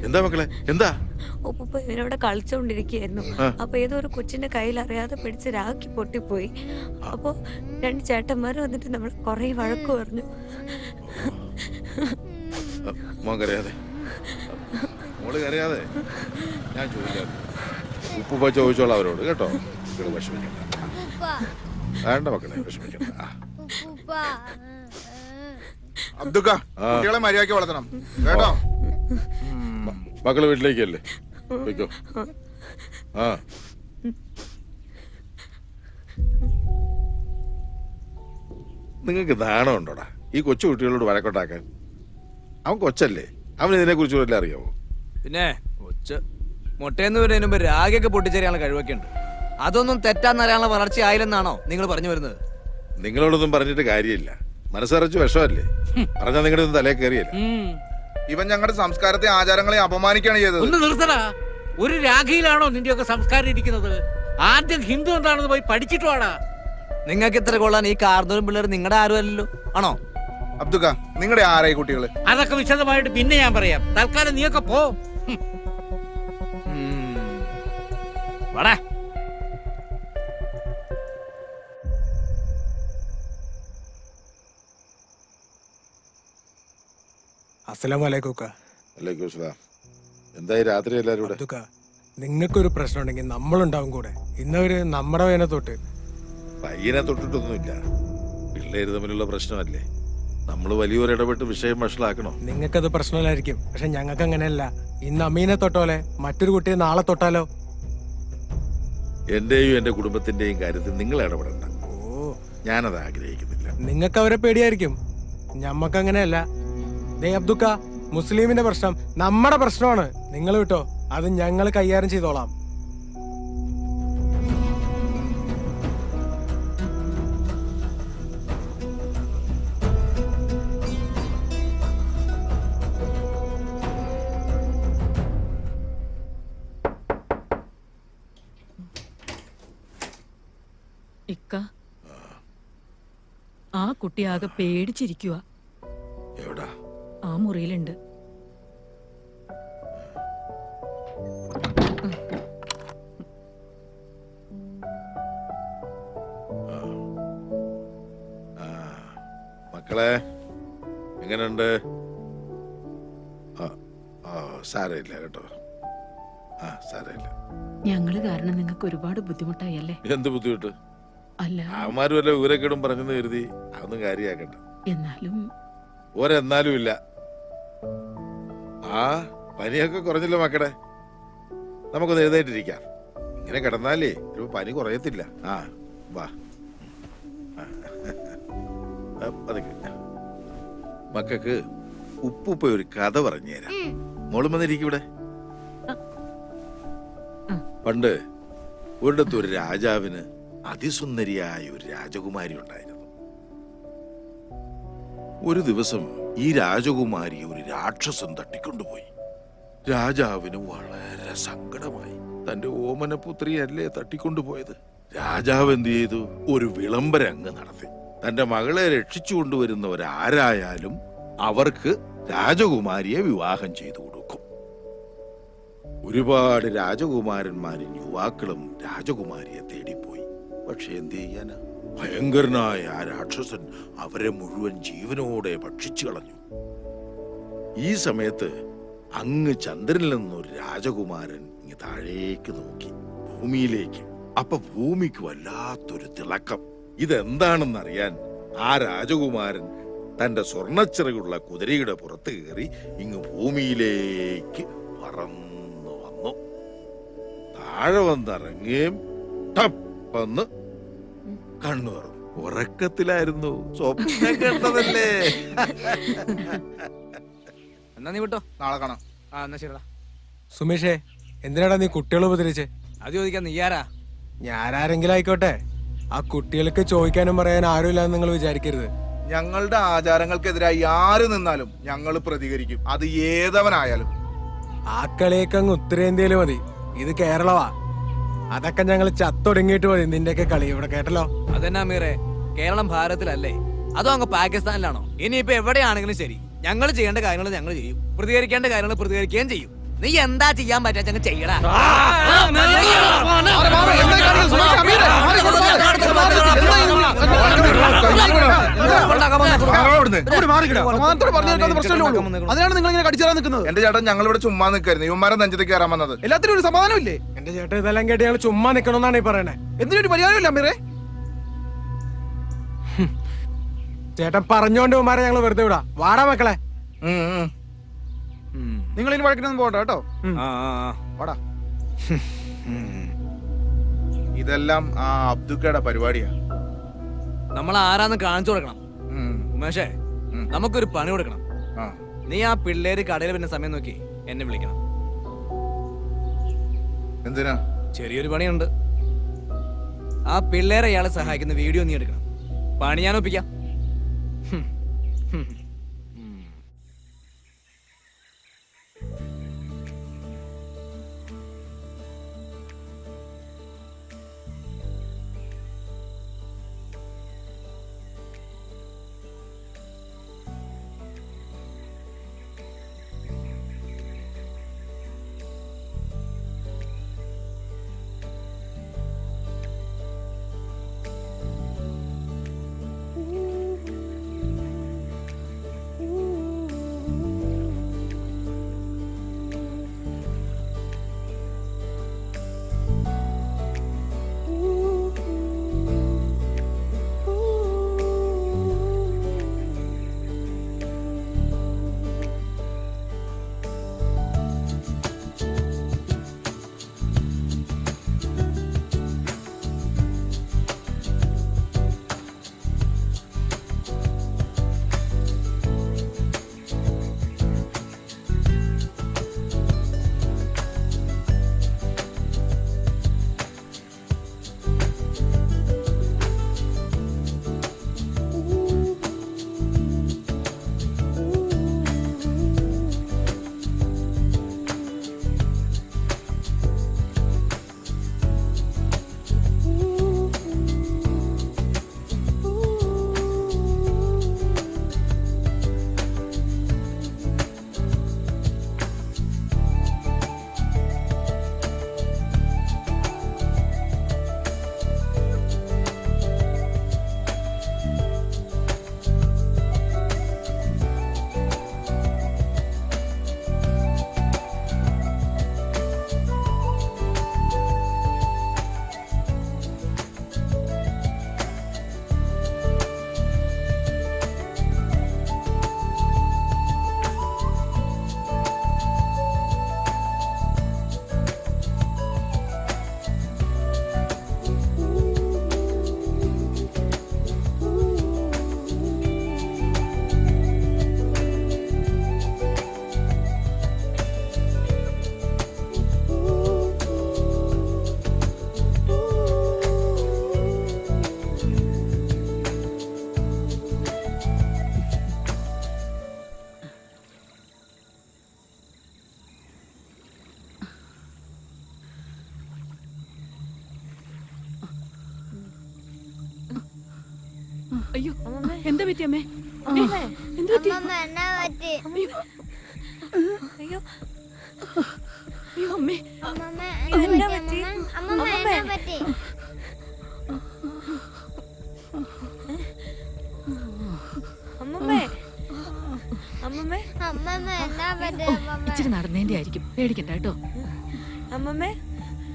എന്താ മക്കളെ, എന്താ? ഉപ്പ ഇവനോടെ കളിച്ചോണ്ടിരിക്കുകയായിരുന്നു. അപ്പൊ ഏതോ ഒരു കൊച്ചിന്റെ കയ്യിൽ അറിയാതെ പിടിച്ച് രാഖി പൊട്ടിപ്പോയി. അപ്പൊ 2 ചേട്ടന്മാർ വന്നിട്ട് നമ്മൾ കൊറേ വഴക്ക് പറഞ്ഞു. മോൻ കരയാതെ, മോള് കരയാതെ. ഞാൻ ചോദിക്കാം, ഉപ്പ ചോദിച്ചോളാം അവരോട് കേട്ടോ. മക്കള് വിഷമിക്കണ്ട, വേണ്ട മക്കളെ വിഷമിക്കണ്ട. അബ്ദുക്ക, കുട്ടികളെ മര്യാദയ്ക്ക് വളർത്തണം കേട്ടോ. മക്കള് വീട്ടിലേക്കല്ലേ, വെക്കോ. ആ നിങ്ങൾക്ക് നാണം ഉണ്ടോടാ ഈ കൊച്ചു കുട്ടികളോട് വഴക്കൊണ്ടാക്കാൻ? അവൻ കൊച്ചല്ലേ, അവൻ ഇതിനെ കുറിച്ച് വല്ല അറിയാവോ? പിന്നെ മുട്ടയെന്ന് വരുന്നതിന് മുമ്പ് രാഗയൊക്കെ പൊട്ടിച്ചേരാനുള്ള കഴിവൊക്കെ ഉണ്ട്. അതൊന്നും തെറ്റാന്നറിയാനുള്ള വളർച്ച ആയില്ലെന്നാണോ നിങ്ങൾ പറഞ്ഞു വരുന്നത്? നിങ്ങളോടൊന്നും പറഞ്ഞിട്ട് കാര്യമില്ല, മനസ്സറിച്ച് വിഷമല്ലേ പറഞ്ഞാൽ നിങ്ങളുടെ ഒന്നും തലേ കയറിയല്ല. ഇവൻ ഞങ്ങളുടെ സംസ്കാരത്തെ ആചാരങ്ങളെ അപമാനിക്കുകയാണ് ചെയ്തത്. ഒന്ന് നിർത്തടാ. ഒരു രാഖിയിലാണോ നിന്റെയൊക്കെ സംസ്കാരം ഇരിക്കുന്നത്? ആദ്യം ഹിന്ദു എന്താണെന്ന് പോയി പഠിച്ചിട്ട് വാടാ. നിങ്ങൾക്ക് ഇത്ര കൊള്ളാൻ ഈ കാർന്നൂരും പിള്ളേർ നിങ്ങളുടെ ആരും അല്ലല്ലോ, ആണോ? അബ്ദുക്ക, നിങ്ങളുടെ ആരായി കുട്ടികള്? അതൊക്കെ വിശദമായിട്ട് പിന്നെ ഞാൻ പറയാം. തൽക്കാലം നീയൊക്കെ പോ. വാടാ. അസ്സലാമലൈക്കും. എന്തായി രാത്രി എല്ലാരും കൂടെ? നിങ്ങൾക്കൊരു പ്രശ്നം ഉണ്ടെങ്കിൽ നമ്മളുണ്ടാവും കൂടെ. ഇന്നവര് നമ്മുടെ വേനെ തൊട്ട് പയ്യനെ തൊട്ടിട്ടൊന്നുമില്ല, പിള്ളേര് തമ്മിലുള്ള പ്രശ്നമല്ലേ. നമ്മൾ വലിയൊരു ഇടപെട്ട് വിഷയം വഷളാക്കണോ? നിങ്ങൾക്കത് പ്രശ്നമില്ലായിരിക്കും, പക്ഷെ ഞങ്ങൾക്ക് അങ്ങനെയല്ല. ഇന്ന് അമീനെ തൊട്ടോലെ മറ്റൊരു കുട്ടിയെ നാളെ തൊട്ടാലോ? എന്റെയും എന്റെ കുടുംബത്തിന്റെയും കാര്യത്തിൽ നിങ്ങൾ ഇടപെടണ്ട. ഞാനത് ആഗ്രഹിക്കുന്നില്ല. നിങ്ങൾക്ക് അവരെ പേടിയായിരിക്കും, ഞമ്മക്ക് അങ്ങനെയല്ല. ദേ അബ്ദുക്ക, മുസ്ലിമിന്റെ പ്രശ്നം നമ്മുടെ പ്രശ്നമാണ്. നിങ്ങൾ വിട്ടോ, അത് ഞങ്ങൾ കൈകാര്യം ചെയ്തോളാം. ഇക്ക, ആ കുട്ടി ആകെ പേടിച്ചിരിക്കുക. എവിടാ? ആ മുറിയിലുണ്ട്. മക്കളെ എങ്ങനെയുണ്ട്? സാരമില്ല കേട്ടോ. സാരമില്ല. ഞങ്ങള് കാരണം നിങ്ങൾക്ക് ഒരുപാട് ബുദ്ധിമുട്ടായല്ലേ? എന്ത് ബുദ്ധിമുട്ട്? അല്ല, അവന്മാര് വല്ല ഊരക്കേടും പറഞ്ഞെന്ന് കരുതി അതൊന്നും കാര്യാക്കണ്ട. എന്നാലും ഒരെന്നാലും ഇല്ല. പനിയൊക്കെ കുറഞ്ഞല്ലോ മക്കളെ, നമുക്കൊന്ന് എഴുന്നേറ്റിരിക്കാം. ഇങ്ങനെ കിടന്നാലേ ഒരു പനി കുറയത്തില്ല. വാ മക്കൾക്ക് ഉപ്പുപ്പ ഒരു കഥ പറഞ്ഞു തരാം. മോളും വന്നിരിക്കും ഇവിടെ. പണ്ട് ഒരിടത്ത് ഒരു രാജാവിന് അതിസുന്ദരിയായ ഒരു രാജകുമാരി ഉണ്ടായിരുന്നു. ഒരു ദിവസം ഈ രാജകുമാരി ഒരു രാക്ഷസൻ തട്ടിക്കൊണ്ടുപോയി. രാജാവിന് വളരെ സങ്കടമായി. തന്റെ ഓമനപുത്രിയല്ലേ തട്ടിക്കൊണ്ടുപോയത്. രാജാവ് എന്ത് ചെയ്തു? ഒരു വിളംബരം അങ്ങ് നടത്തി. തന്റെ മകളെ രക്ഷിച്ചു കൊണ്ടുവരുന്നവരാരായാലും അവർക്ക് രാജകുമാരിയെ വിവാഹം ചെയ്തു കൊടുക്കും. ഒരുപാട് രാജകുമാരന്മാരും യുവാക്കളും രാജകുമാരിയെ തേടിപ്പോയി. പക്ഷെ എന്ത് ചെയ്യാനാ? ഭയങ്കരനായ ആ രാക്ഷസൻ അവരെ മുഴുവൻ ജീവനോടെ ഭക്ഷിച്ചു കളഞ്ഞു. ഈ സമയത്ത് അങ്ങ് ചന്ദ്രനിൽ നിന്നൊരു രാജകുമാരൻ ഇങ്ങ് താഴേക്ക് നോക്കി, ഭൂമിയിലേക്ക്. അപ്പൊ ഭൂമിക്ക് വല്ലാത്തൊരു തിളക്കം. ഇതെന്താണെന്നറിയാൻ ആ രാജകുമാരൻ തന്റെ സ്വർണ്ണച്ചിറകുള്ള കുതിരയുടെ പുറത്ത് കയറി ഇങ്ങ് ഭൂമിയിലേക്ക് പറന്നു വന്നു. താഴെ വന്നിറങ്ങുകയും ടപ്പെന്ന് കണ്ണു തുറന്നു. ഉറക്കത്തിലായിരുന്നു, സ്വപ്നം കണ്ടതല്ലേ. എന്നാ നീ വിട്ടോ, നാളെ കാണാം. എന്നാ ശരിടാ. സുമേഷേ, എന്തിനാടാ നീ കുട്ടികളെ ഉപദ്രവിച്ചേ? അത് ചോദിക്കാൻ നീ ആരാ? ഞാനാരെങ്കിലും ആയിക്കോട്ടെ, ആ കുട്ടികൾക്ക് ചോദിക്കാനും പറയാനും ആരുമില്ലാന്ന് നിങ്ങൾ വിചാരിക്കരുത്. ഞങ്ങളുടെ ആചാരങ്ങൾക്കെതിരായി ആര് നിന്നാലും ഞങ്ങൾ പ്രതികരിക്കും, അത് ഏതവനായാലും. ആ കളിയൊക്കെ അങ്ങ് ഉത്തരേന്ത്യയില് മതി, ഇത് കേരളമാ. അതൊക്കെ ഞങ്ങൾ ചത്തൊടുങ്ങിയിട്ട് മതി നിന്റെയൊക്കെ കളി ഇവിടെ, കേട്ടല്ലോ. അതെന്നാ അമീറെ, കേരളം ഭാരതത്തിലല്ലേ, അതോ അങ്ങ് പാകിസ്ഥാനിലാണോ? ഇനിയിപ്പോ എവിടെയാണെങ്കിലും ശരി, ഞങ്ങൾ ചെയ്യേണ്ട കാര്യങ്ങൾ ഞങ്ങൾ ചെയ്യും, പ്രതികരിക്കേണ്ട കാര്യങ്ങൾ പ്രതികരിക്കുകയും ചെയ്യും. നീ എന്താ ചെയ്യാൻ പറ്റാ ചെയ്യടാ. അതിനാണ് നിങ്ങൾ ഇങ്ങനെ കടിച്ചാൽ നിൽക്കുന്നത്. എന്റെ ചേട്ടൻ ഞങ്ങൾ ഇവിടെ ചുമ്മാ നിൽക്കായിരുന്നു, ഇവന്മാരെ നെഞ്ചത്തേക്ക് കയറാൻ വന്നത്. എല്ലാത്തിനും ഒരു സമാധാനമില്ലേ? എന്റെ ചേട്ടൻ ഇതെല്ലാം കേട്ട് ഞങ്ങൾ ചുമ്മാ നിൽക്കണമെന്നാണ് ഈ പറയണേ. എന്തിനൊരു പരിഹാരമില്ല അമീറെ. ചേട്ടൻ പറഞ്ഞോണ്ട് ഉമ്മാരെ ഞങ്ങൾ വെറുതെ വിടാ. വാടാ മക്കളെ. നിങ്ങൾ ഇനി വഴക്കിനൊന്നും പോകണ്ട കേട്ടോ. വാടാ. ഇതെല്ലാം ആ അബ്ദുക്കയുടെ പരിപാടിയാ. നമ്മൾ ആരാന്ന് കാണിച്ചു കൊടുക്കണം. ഉമേഷേ, നമുക്കൊരു പണി കൊടുക്കണം. നീ ആ പിള്ളേര് കടയിൽ പിന്നെ സമയം നോക്കി എന്നെ വിളിക്കണം. എന്തിനാ? ചെറിയൊരു പണിയുണ്ട്. ആ പിള്ളേരെ അയാളെ സഹായിക്കുന്ന വീഡിയോ നീ എടുക്കണം. പണി ഞാൻ ഒപ്പിക്കാം. അയ്യോ, എന്താ പറ്റി അമ്മേ? എന്താ പറ്റി? അയ്യോ അയ്യോ അമ്മേ, ഇച്ചിരി നടന്നതിന്റെ ആയിരിക്കും, പേടിക്കണ്ട കേട്ടോ. അമ്മമ്മേ,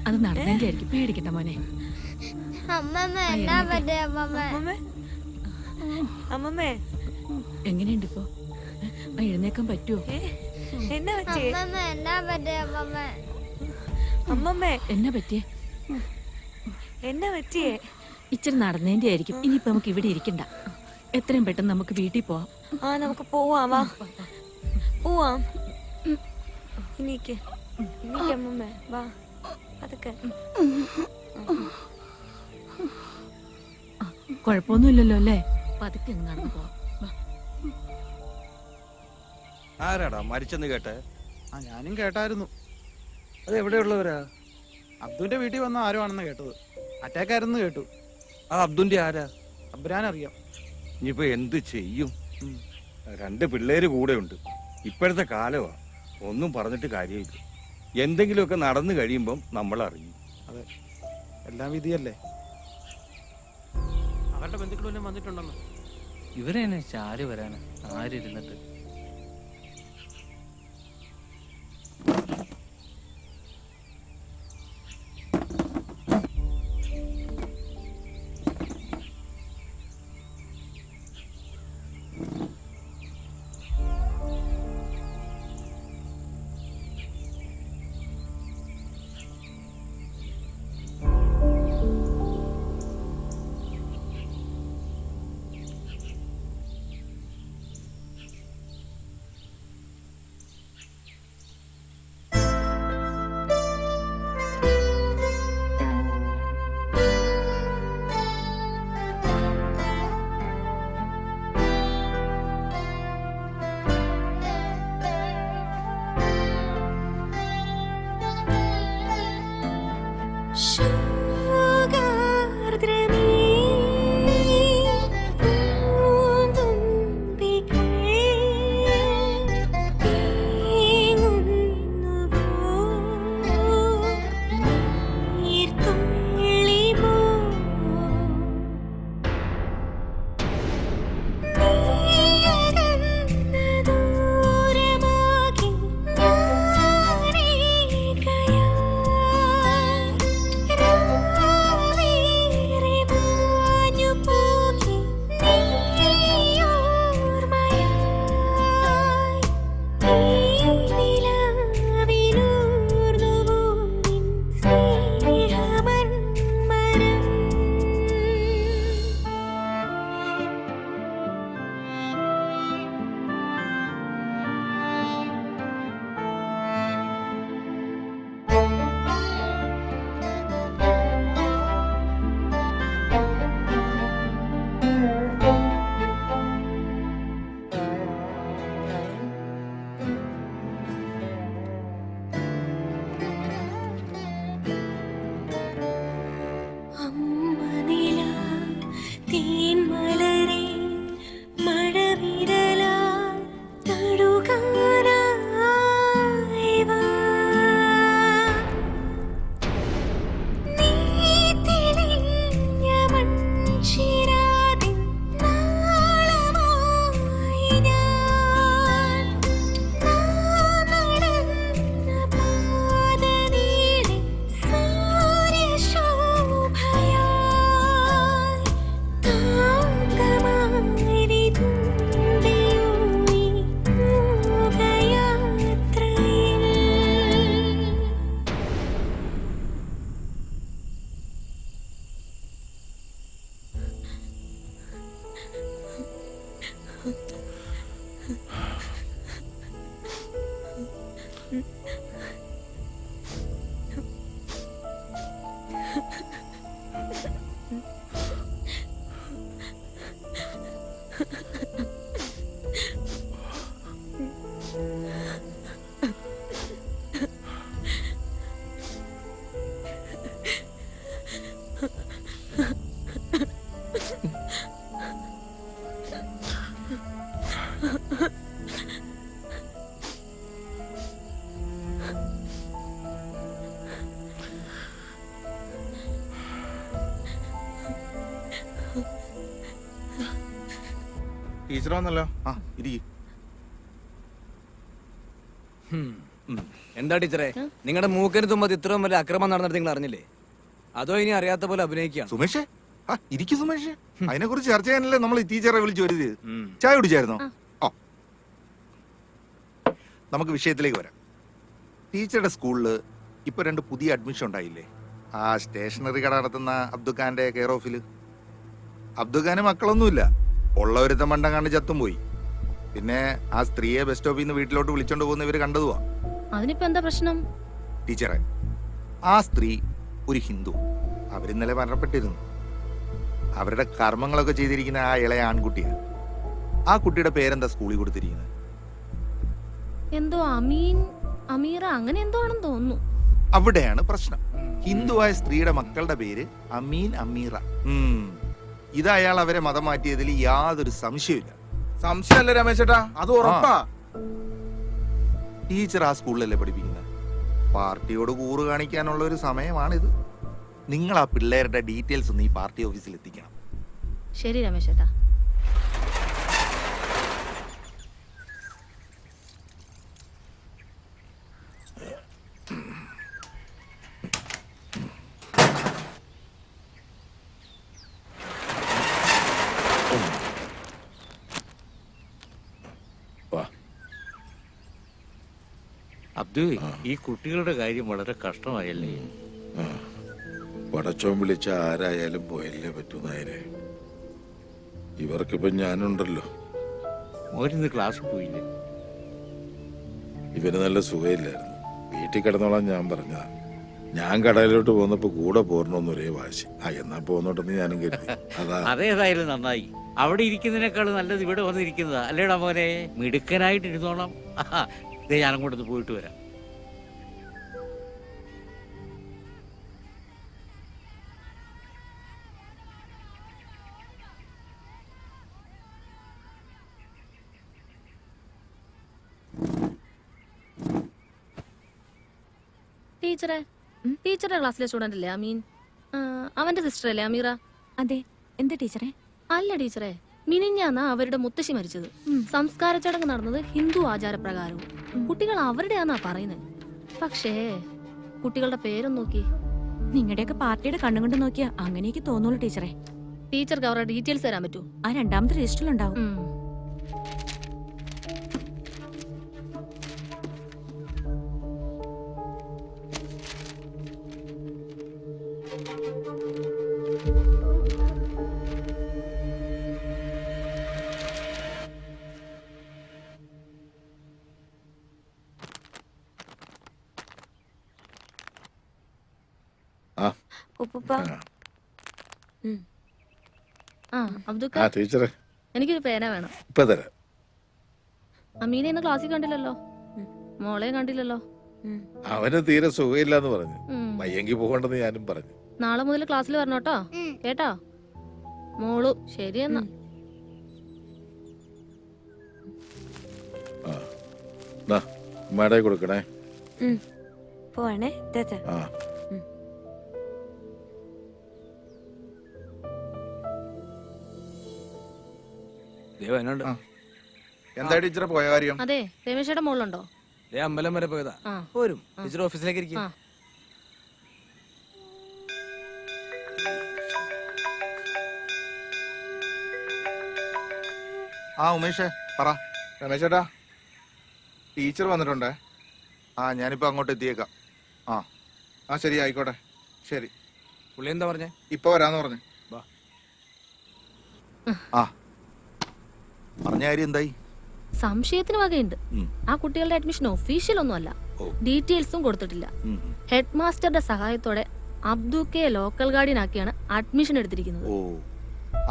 അത് നടന്നതിന്റെ ആയിരിക്കും, പേടിക്കണ്ട മോനെ. അമ്മമ്മേ, എങ്ങനെയുണ്ട് ഇപ്പൊ? എഴുന്നേക്കാൻ പറ്റുമോ? എന്നാ പറ്റിയേ? അമ്മമ്മേ, എന്നാ പറ്റിയേ? എന്നാ പറ്റിയേ? ഇച്ചിരി നടന്നതിന്റെ ആയിരിക്കും. ഇനിയിപ്പോ നമുക്ക് ഇവിടെ ഇരിക്കണ്ട, എത്രയും പെട്ടെന്ന് നമുക്ക് വീട്ടിൽ പോവാം. ആ, നമുക്ക് പോവാം, വാ പോവാം. എനിക്ക് അമ്മമ്മേ, വാ അതൊക്കെ. കുഴപ്പമൊന്നുമില്ലല്ലോ അല്ലേ? പതുക്കെ അങ്ങ് നടന്നു പോവാം. വാ. ആരാടാ മരിച്ചെന്ന് കേട്ടെ? ആ ഞാനും കേട്ടായിരുന്നു. അത് എവിടെയുള്ളവരാ? അബ്ദുവിന്റെ വീട്ടിൽ വന്ന ആരോ ആണെന്ന് കേട്ടത്. അറ്റാക്ക് ആയിരുന്നു കേട്ടു. ആ അബ്ദുന്റെ ആരാ? അബ്രാൻ അറിയാം. ഇനിയിപ്പോ എന്ത് ചെയ്യും? 2 പിള്ളേര് കൂടെ ഉണ്ട്. ഇപ്പോഴത്തെ കാലമാ, ഒന്നും പറഞ്ഞിട്ട് കാര്യമില്ല. എന്തെങ്കിലുമൊക്കെ നടന്നു കഴിയുമ്പം നമ്മൾ അറിയും. അതെ, എല്ലാം വിധിയല്ലേ. അവരുടെ ബന്ധുക്കളെല്ലാം വന്നിട്ടുണ്ടെന്ന്. ഇവരെന്നെ ചാരി വരാന് ആരിരുന്നിട്ട്. ടീച്ചർ വന്നല്ലോ. ആ ഇരിക്കും. എന്താ ടീച്ചറെ, നിങ്ങളുടെ മൂക്കിന് തുമ്പത് ഇത്രയും വലിയ അക്രമം നടന്നിട്ട് നിങ്ങൾ അറിഞ്ഞില്ലേ? അതോ ഇനി അറിയാത്ത പോലെ അഭിനയിക്കുകയാണ്? സുമേഷേ, ആ ഇരിക്കും സുമേഷ്. അതിനെ കുറിച്ച് ചർച്ച ചെയ്യാനല്ലേ നമ്മൾ ഈ ടീച്ചറെ വിളിച്ചു വരുത്. ചായ കുടിച്ചായിരുന്നോ? ഓ, നമുക്ക് വിഷയത്തിലേക്ക് വരാം. ടീച്ചറുടെ സ്കൂളിൽ ഇപ്പൊ 2 പുതിയ അഡ്മിഷൻ ഉണ്ടായില്ലേ? ആ സ്റ്റേഷനറി കട നടത്തുന്ന അബ്ദുഖാന്റെ കെയർ ഓഫിൽ. അബ്ദുഖാന് മക്കളൊന്നുമില്ല, ഉള്ളവരുത്ത മണ്ടം കണ്ട് ചത്തും പോയി. പിന്നെ ആ സ്ത്രീയെ ബസ് സ്റ്റോപ്പിൽ നിന്ന് വീട്ടിലോട്ട് വിളിച്ചോണ്ട് പോകുന്ന ഇവര് കണ്ടതുവാ. അതിനിപ്പോ എന്താ പ്രശ്നം? ടീച്ചറെ, ആ സ്ത്രീ ഒരു ഹിന്ദു. അവരിന്നലെ മരണപ്പെട്ടിരുന്നു. അവരുടെ കർമ്മങ്ങളൊക്കെ ചെയ്തിരിക്കുന്ന ആ ഇളയ ആൺകുട്ടിയാണ്. ആ കുട്ടിയുടെ പേരെന്താ സ്കൂളിൽ കൊടുത്തിരിക്കുന്നത്? എന്തോ അമീറ അങ്ങനെ എന്തോ ആണെന്ന് തോന്നുന്നു. അവിടെയാണ് പ്രശ്നം. ഹിന്ദുവായ സ്ത്രീയുടെ മക്കളുടെ പേര് അമീൻ അമീറ. ഇത് അയാൾ അവരെ മതം മാറ്റിയതിൽ യാതൊരു സംശയമില്ല. സംശയമല്ലേ രമേശേട്ടാ, അത് ഉറപ്പാ. ടീച്ചർ ആ സ്കൂളിലല്ലേ പഠിപ്പിക്കുന്നത്? പാർട്ടിയോട് കൂറ് കാണിക്കാനുള്ള ഒരു സമയമാണിത്. നിങ്ങൾ ആ പിള്ളേരുടെ ഡീറ്റെയിൽസ് ഒന്ന് ഈ പാർട്ടി ഓഫീസിൽ എത്തിക്കണം. ശരി രമേശേട്ടാ. അബ്ദു, ഈ കുട്ടികളുടെ കാര്യം വളരെ കഷ്ടമായല്ലേ? പടച്ചോൻ വിളിച്ച ആരായാലും പോയല്ലേ പറ്റൂ നായരെ. ഇവർക്കിപ്പം ഞാനുണ്ടല്ലോ. മോരിന്ന് ക്ലാസ്സിൽ പോയില്ലേ? ഇവന് നല്ല സുഖമില്ലായിരുന്നു. വീട്ടിൽ കിടന്നോളാൻ ഞാൻ പറഞ്ഞതാ. ഞാൻ കടയിലോട്ട് പോന്നപ്പോ കൂടെ പോരണോന്ന് ഒരേ വാശി. എന്നാ പോന്നോട്ടെന്ന് ഞാനും കരുതി. അതാ. അതേതായാലും നന്നായി. അവിടെ ഇരിക്കുന്നതിനേക്കാൾ നല്ലത് ഇവിടെ വന്നിരിക്കുന്നതാ അല്ലേടാ മോനെ? മിടുക്കനായിട്ട് ഇരുന്നോണം. ഇതേ ഞാൻ അങ്ങോട്ട് പോയിട്ട് വരാം. ടീച്ചറുടെ ക്ലാസ്സിലെ സ്റ്റുഡന്റ് അല്ലേ അമീൻ? അവന്റെ സിസ്റ്റർ അല്ലേ അമീറ? അതെ. എന്താ ടീച്ചറെ? അല്ല ടീച്ചറെ, മിനിഞ്ഞാന്നാ അവരുടെ മുത്തശ്ശി മരിച്ചത്. സംസ്കാര ചടങ്ങ് നടന്നത് ഹിന്ദു ആചാരപ്രകാരവും. കുട്ടികൾ അവരുടെയാന്നാ പറയുന്നത്. പക്ഷേ കുട്ടികളുടെ പേരൊന്നും നോക്കി. നിങ്ങളുടെയൊക്കെ പാർട്ടിയുടെ കണ്ണുകൊണ്ട് നോക്കിയാ അങ്ങനെയൊക്കെ തോന്നുള്ളൂ ടീച്ചറെ. ടീച്ചർക്ക് അവരുടെ ഡീറ്റെയിൽസ് തരാൻ പറ്റൂ? ആ രണ്ടാമത്തെ രജിസ്റ്ററിലുണ്ടാവും. ടീച്ചറെ, എനിക്കൊരു പേന വേണം. ഇപ്പൊ തരാം. അമീനെ ഇന്ന് ക്ലാസ്സിൽ കണ്ടില്ലല്ലോ, മോളെ കണ്ടില്ലല്ലോ. അവന് തീരെ സുഖമില്ലാന്ന് പറഞ്ഞു. വയ്യെങ്കിൽ പോകണ്ടെന്ന് ഞാനും പറഞ്ഞു. നാളെ മുതൽ ക്ലാസ്സിൽ വരണോട്ടോ, കേട്ടോ മോളു? ശരിയെന്നാ. ഉമ്മയുടെ കൊടുക്കണേ. പോവാണേ. എന്താ ടീച്ചറെ പോയ കാര്യം? അതെ, രമേശയുടെ മോളുണ്ടോ? അമ്പലം വരെ പോയതാ. പോരും. ടീച്ചർ ഓഫീസിലേക്ക് ഇരിക്കും. ഉമേഷേ പറ. രമേശേട്ടാ, ടീച്ചർ വന്നിട്ടുണ്ടേ. ഞാനിപ്പോ അങ്ങോട്ട് എത്തിയേക്കാം. ശരി, ആയിക്കോട്ടെ. ശരി. പുള്ളി എന്താ പറഞ്ഞേ? ഇപ്പൊ വരാന്ന് പറഞ്ഞു. പറഞ്ഞ കാര്യം എന്തായി? സംശയത്തിന് വകയുണ്ട്. ആ കുട്ടികളുടെ അഡ്മിഷൻ ഒഫീഷ്യൽ ഒന്നും അല്ല. ഡീറ്റെയിൽസും കൊടുത്തിട്ടില്ല. ഹെഡ് മാസ്റ്ററുടെ സഹായത്തോടെ അബ്ദുക്കെ ലോക്കൽ ഗാർഡിയൻ ആക്കിയാണ് അഡ്മിഷൻ എടുത്തിരിക്കുന്നത്.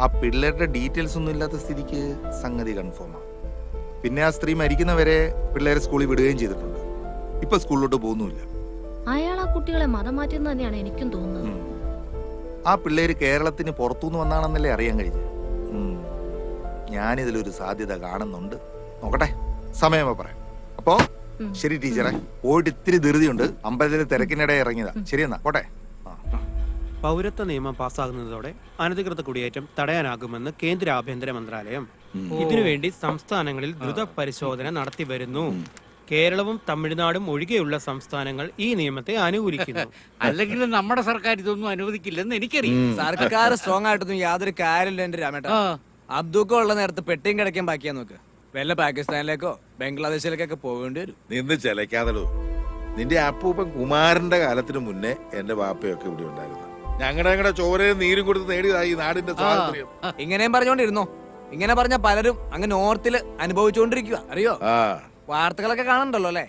ആ പിള്ളേരുടെ ഡീറ്റെയിൽസ് ഒന്നും ഇല്ലാത്ത സ്ഥിതിക്ക് സംഗതി കൺഫേമാണ്. പിന്നെ ആ സ്ത്രീ മരിക്കുന്നവരെ പിള്ളേരെ സ്കൂളിൽ വിടുകയും ചെയ്തിട്ടുണ്ട്. ഇപ്പൊ സ്കൂളിലോട്ട് പോകുന്നുമില്ല. അയാൾ ആ കുട്ടികളെ മതം മാറ്റിയെന്ന് തന്നെയാണ് എനിക്കും തോന്നുന്നത്. ആ പിള്ളേര് കേരളത്തിന് പുറത്തുനിന്ന് വന്നാണെന്നല്ലേ അറിയാൻ കഴിഞ്ഞത്. ഞാനിതിലൊരു സാധ്യത കാണുന്നുണ്ട്. നോക്കട്ടെ, സമയമോ പറയാം. അപ്പോ ശരി ടീച്ചറെ, പോയിട്ട് ഇത്തിരി ധൃതിയുണ്ട്. അമ്പലത്തിലെ തിരക്കിനിടെ ഇറങ്ങിയതാ. ശരിയെന്നാ, പോട്ടെ. പൗരത്വ നിയമം പാസ്സാകുന്നതോടെ അനധികൃത കുടിയേറ്റം തടയാനാകുമെന്ന് കേന്ദ്ര ആഭ്യന്തര മന്ത്രാലയം. ഇതിനുവേണ്ടി സംസ്ഥാനങ്ങളിൽ ദ്രുത പരിശോധന നടത്തി വരുന്നു. കേരളവും തമിഴ്നാടും ഒഴികെയുള്ള സംസ്ഥാനങ്ങൾ ഈ നിയമത്തെ അനുകൂലിക്കുന്നു. അല്ലെങ്കിൽ നമ്മുടെ സർക്കാർ ഇതൊന്നും അനുവദിക്കില്ലെന്ന് എനിക്കറിയാം. സർക്കാർ സ്ട്രോങ് ആയിട്ടൊന്നും യാതൊരു കാര്യമില്ല എന്റെ രാമേട്ട. അബ്ദുക്ക ഉള്ള നേരത്ത് പെട്ടിയും കിടക്കാൻ ബാക്കിയാ നോക്ക്. വല്ല പാകിസ്ഥാനിലേക്കോ ബംഗ്ലാദേശിലേക്കൊക്കെ പോകേണ്ടി വരും. നിന്ന് ചിലക്കാതടോ. നിന്റെ അപ്പൂപ്പൻ കുമാരന്റെ കാലത്തിന് മുന്നേ എന്റെ വാപ്പയൊക്കെ ഇവിടെ ഉണ്ടായിരുന്നു. ഞങ്ങളുടെ ചോരയും നീരും കൊടുത്ത് നേടിയതായി നാടിന്റെ സ്വാതന്ത്ര്യം. ഇങ്ങനെയും പറഞ്ഞോണ്ടിരുന്നോ? ഇങ്ങനെ പറഞ്ഞ പലരും അങ്ങ് നോർത്തില് അനുഭവിച്ചുകൊണ്ടിരിക്കുക, അറിയോ? വാർത്തകളൊക്കെ കാണണ്ടല്ലോ അല്ലേ?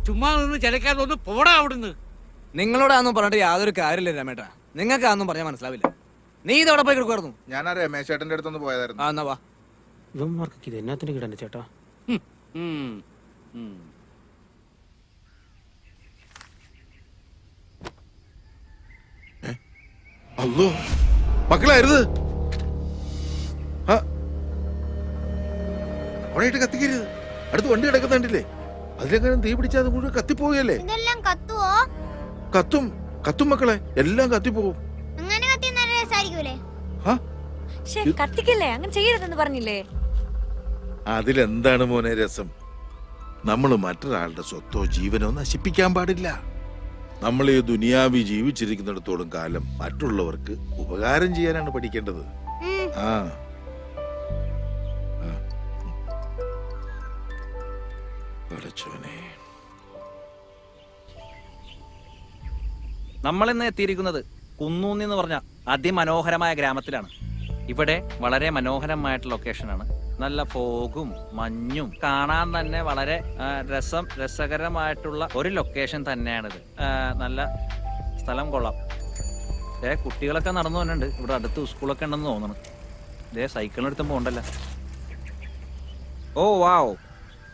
ചുമ്മാ നിന്ന് ചിലക്കാതെ ഒന്ന് പോടാ അവിടുന്ന്. നിങ്ങളോടാന്നും പറഞ്ഞിട്ട് യാതൊരു കാര്യമില്ല രാമേട്ടാ. നിങ്ങൾക്ക് അതൊന്നും പറഞ്ഞാൽ മനസ്സിലാവില്ല. നീ ഇതവിടെ പോയി കിടക്കുമായിരുന്നു. ഞാനറിയാം മേശേട്ടന്റെ അടുത്തൊന്ന് പോയതായിരുന്നു. ആ എന്നാ വാ. ഇവന്മാർക്ക് ഇത് എന്നാത്തിന് കിടന്നെ ചേട്ടാ? അല്ലോ മക്കളായിരുത്. അവിടെയിട്ട് കത്തിക്കരുത്. അടുത്ത് വണ്ടി കിടക്കുന്നുണ്ടില്ലേ? അതിലെങ്ങനെ തീ പിടിച്ചാൽ അത് മുഴുവൻ കത്തിപ്പോവുകയല്ലേ? ഇതെല്ലാം കത്തുവോ? കത്തും കത്തും മക്കളെ, എല്ലാം കത്തിപ്പോവും. അങ്ങനെ കത്തി നല്ല രസായിരിക്കൂലേ? കത്തിക്കല്ലേ, അങ്ങനെ ചെയ്യരുതെന്ന് പറഞ്ഞില്ലേ? അതിലെന്താണ് മോനെ രസം? നമ്മൾ മറ്റൊരാളുടെ സ്വത്തോ ജീവനോ നശിപ്പിക്കാൻ പാടില്ല. നമ്മൾ ഈ ദുനിയാവി ജീവിച്ചിരിക്കുന്നിടത്തോളം കാലം മറ്റുള്ളവർക്ക് ഉപകാരം ചെയ്യാനാണ് പഠിക്കേണ്ടത്. ആ പഠിച്ചോനെ. നമ്മളിന്ന് എത്തിയിരിക്കുന്നത് കുന്നൂന്നി എന്ന് പറഞ്ഞ അതിമനോഹരമായ ഗ്രാമത്തിലാണ്. ഇവിടെ വളരെ മനോഹരമായിട്ടുള്ള ലൊക്കേഷനാണ്. നല്ല ഫോഗും മഞ്ഞും കാണാൻ തന്നെ വളരെ രസകരമായിട്ടുള്ള ഒരു ലൊക്കേഷൻ തന്നെയാണിത്. നല്ല സ്ഥലം കൊള്ളാം. കുട്ടികളൊക്കെ നടന്നു വന്നിട്ടുണ്ട്. ഇവിടെ അടുത്ത് സ്കൂളൊക്കെ ഉണ്ടെന്ന് തോന്നുന്നു. ഇതേ സൈക്കിളിനെടുത്തും പോകണ്ടല്ലോ. ഓ വാവ്,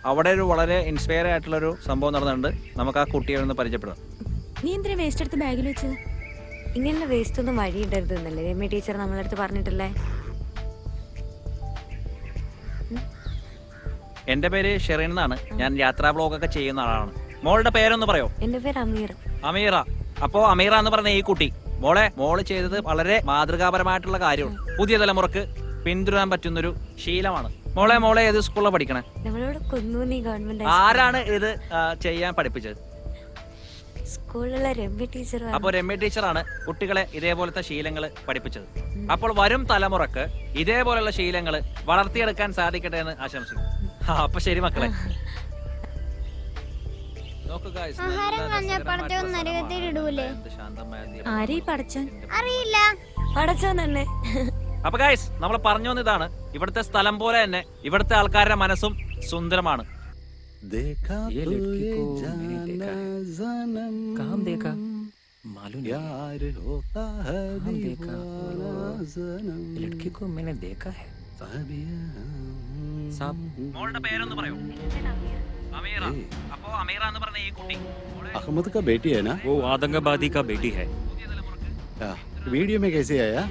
അവിടെ ഒരു വളരെ ഇൻസ്പയർ ആയിട്ടുള്ളൊരു സംഭവം നടന്നിട്ടുണ്ട്. നമുക്ക് ആ കുട്ടിയെ ഒന്ന് പരിചയപ്പെടാം. നീ എന്തിനാ വേസ്റ്റ് എടുത്ത് ബാഗിൽ വെച്ചത്? ഇങ്ങനെയുള്ള വേസ്റ്റ് ഒന്നും വഴിയിടരുത് എന്നല്ലേ രമ്യ ടീച്ചർ നമ്മളെ അടുത്ത് പറഞ്ഞിട്ടല്ലേ? എന്റെ പേര് ഷെറിൻ എന്നാണ്. ഞാൻ യാത്രാ വ്ളോഗൊക്കെ ചെയ്യുന്ന ആളാണ്. മോളുടെ പേരൊന്ന് പറയോ? എന്റെ പേര് അമീർ. അമീറ. അപ്പോ അമീറ എന്ന് പറഞ്ഞ ഈ കുട്ടി മോള് ചെയ്തത് വളരെ മാതൃകാപരമായിട്ടുള്ള കാര്യമാണ്. പുതിയ തലമുറക്ക് പിന്തുടരാൻ പറ്റുന്നൊരു ശീലമാണ്. മോളെ ഏത് സ്കൂളിലാണ് പഠിക്കണേ? നമ്മളോട് കുന്നൂന്നി ഗവൺമെന്റ്. ആരാണ് ഇത് ചെയ്യാൻ പഠിപ്പിച്ചത്? സ്കൂളിലുള്ള രമ്യ ടീച്ചർ. അപ്പൊ രമ്യ ടീച്ചറാണ് കുട്ടികളെ ഇതേപോലത്തെ ശീലങ്ങൾ പഠിപ്പിച്ചത്. അപ്പോൾ വരും തലമുറക്ക് ഇതേപോലുള്ള ശീലങ്ങൾ വളർത്തിയെടുക്കാൻ സാധിക്കട്ടെ എന്ന് ആശംസിക്കുന്നു. അപ്പൊ ശരി മക്കളെ. ആഹാരം കളഞ്ഞാൽ പടച്ചോൻ നരകത്തിൽ ഇടൂലേ? ആരെ പടച്ചോൻ? അറിയില്ല. പടച്ചോൻ തന്നെ. അപ്പൊ ഗൈസ്, നമ്മൾ പറഞ്ഞു വന്നതാണ്, ഇവിടുത്തെ സ്ഥലം പോലെ തന്നെ ഇവിടുത്തെ ആൾക്കാരുടെ മനസ്സും സുന്ദരമാണ്. മോളുടെ പേരൊന്ന് പറയോ? अमीरा। अപ്പോ अमीरा എന്ന് പറഞ്ഞ ഈ കുട്ടി अहमद का बेटी है ना? वो आतंकवादी का बेटी है। वीडियो में कैसे आया?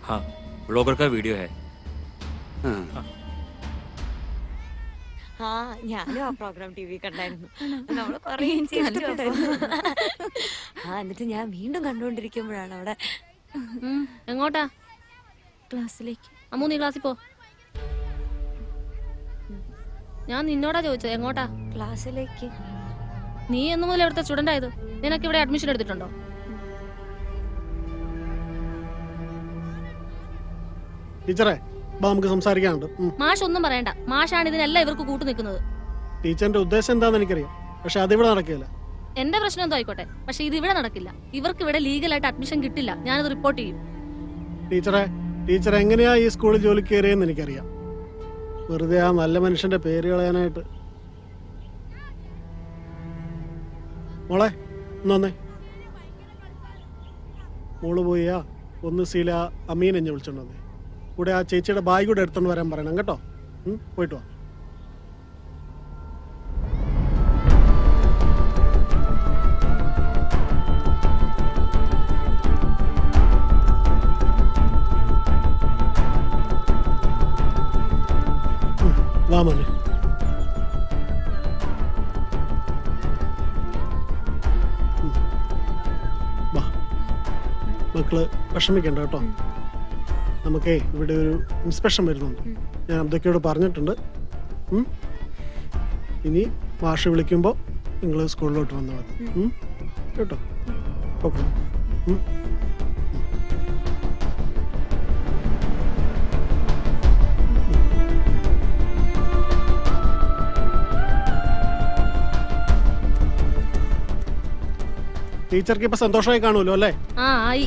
हाँ, ब्लॉगर का वीडियो है। ആ ഞാനും ആ പ്രോഗ്രാം ടി വി കണ്ടായിരുന്നു. നമ്മള് കൊറേ എന്നിട്ട് ഞാൻ വീണ്ടും കണ്ടുകൊണ്ടിരിക്കുമ്പോഴാണ് അവിടെ. എങ്ങോട്ടാ? ക്ലാസ്സിലേക്ക്. അമ്മു നീ ക്ലാസ്സിൽ പോ. ഞാൻ നിന്നോടാ ചോദിച്ചത് എങ്ങോട്ടാ? ക്ലാസ്സിലേക്ക്. നീ എന്ന് മുതൽ ഇവിടുത്തെ സ്റ്റുഡന്റ് ആയത്? നിനക്ക് ഇവിടെ അഡ്മിഷൻ എടുത്തിട്ടുണ്ടോ? ടീച്ചറെ നമുക്ക് സംസാരിക്കാനുണ്ട്. മാഷ് ഒന്നും പറയണ്ട. മാഷാണ് ഇതിനെല്ലാം ഇവർക്ക് കൂട്ടു നിൽക്കുന്നത്. ടീച്ചറിന്റെ ഉദ്ദേശം എന്താന്ന് എനിക്കറിയാം, പക്ഷെ അതിവിടെ നടക്കില്ല. എന്റെ പ്രശ്നം എന്തോ ആയിക്കോട്ടെ, പക്ഷെ ഇത് ഇവിടെ നടക്കില്ല. ഇവർക്ക് ഇവിടെ ലീഗലായിട്ട് അഡ്മിഷൻ കിട്ടില്ല. ഞാനത് റിപ്പോർട്ട് ചെയ്യും. ടീച്ചർ എങ്ങനെയാ ഈ സ്കൂളിൽ ജോലിക്ക് കയറിയെന്ന് എനിക്കറിയാം. വെറുതെ ആ നല്ല മനുഷ്യന്റെ പേര് കളയാനായിട്ട്. മോളെ ഒന്നേ, മോള് പോയാ ഒന്ന് സീല അമീൻ എന്നെ വിളിച്ചോണ്ട് വന്നേ. കൂടെ ആ ചേച്ചിയുടെ ബാഗ് കൂടെ എടുത്തോണ്ട് വരാൻ പറയണം കേട്ടോ. പോയിട്ട് വാ. വാ മോനെ. വാ മക്കള് വിഷമിക്കണ്ട കേട്ടോ. നമുക്കേ ഇവിടെ ഒരു ഇൻസ്പെക്ഷൻ വരുന്നുണ്ട്. ഞാൻ അബ്ദക്കയോട് പറഞ്ഞിട്ടുണ്ട്. ഇനി മാഷ് വിളിക്കുമ്പോൾ നിങ്ങൾ സ്കൂളിലോട്ട് വന്നാൽ മതി കേട്ടോ. ഓക്കെ. ടീച്ചർക്ക് ഇപ്പൊ സന്തോഷമായി കാണുമല്ലോ അല്ലേ? ആ ആയി.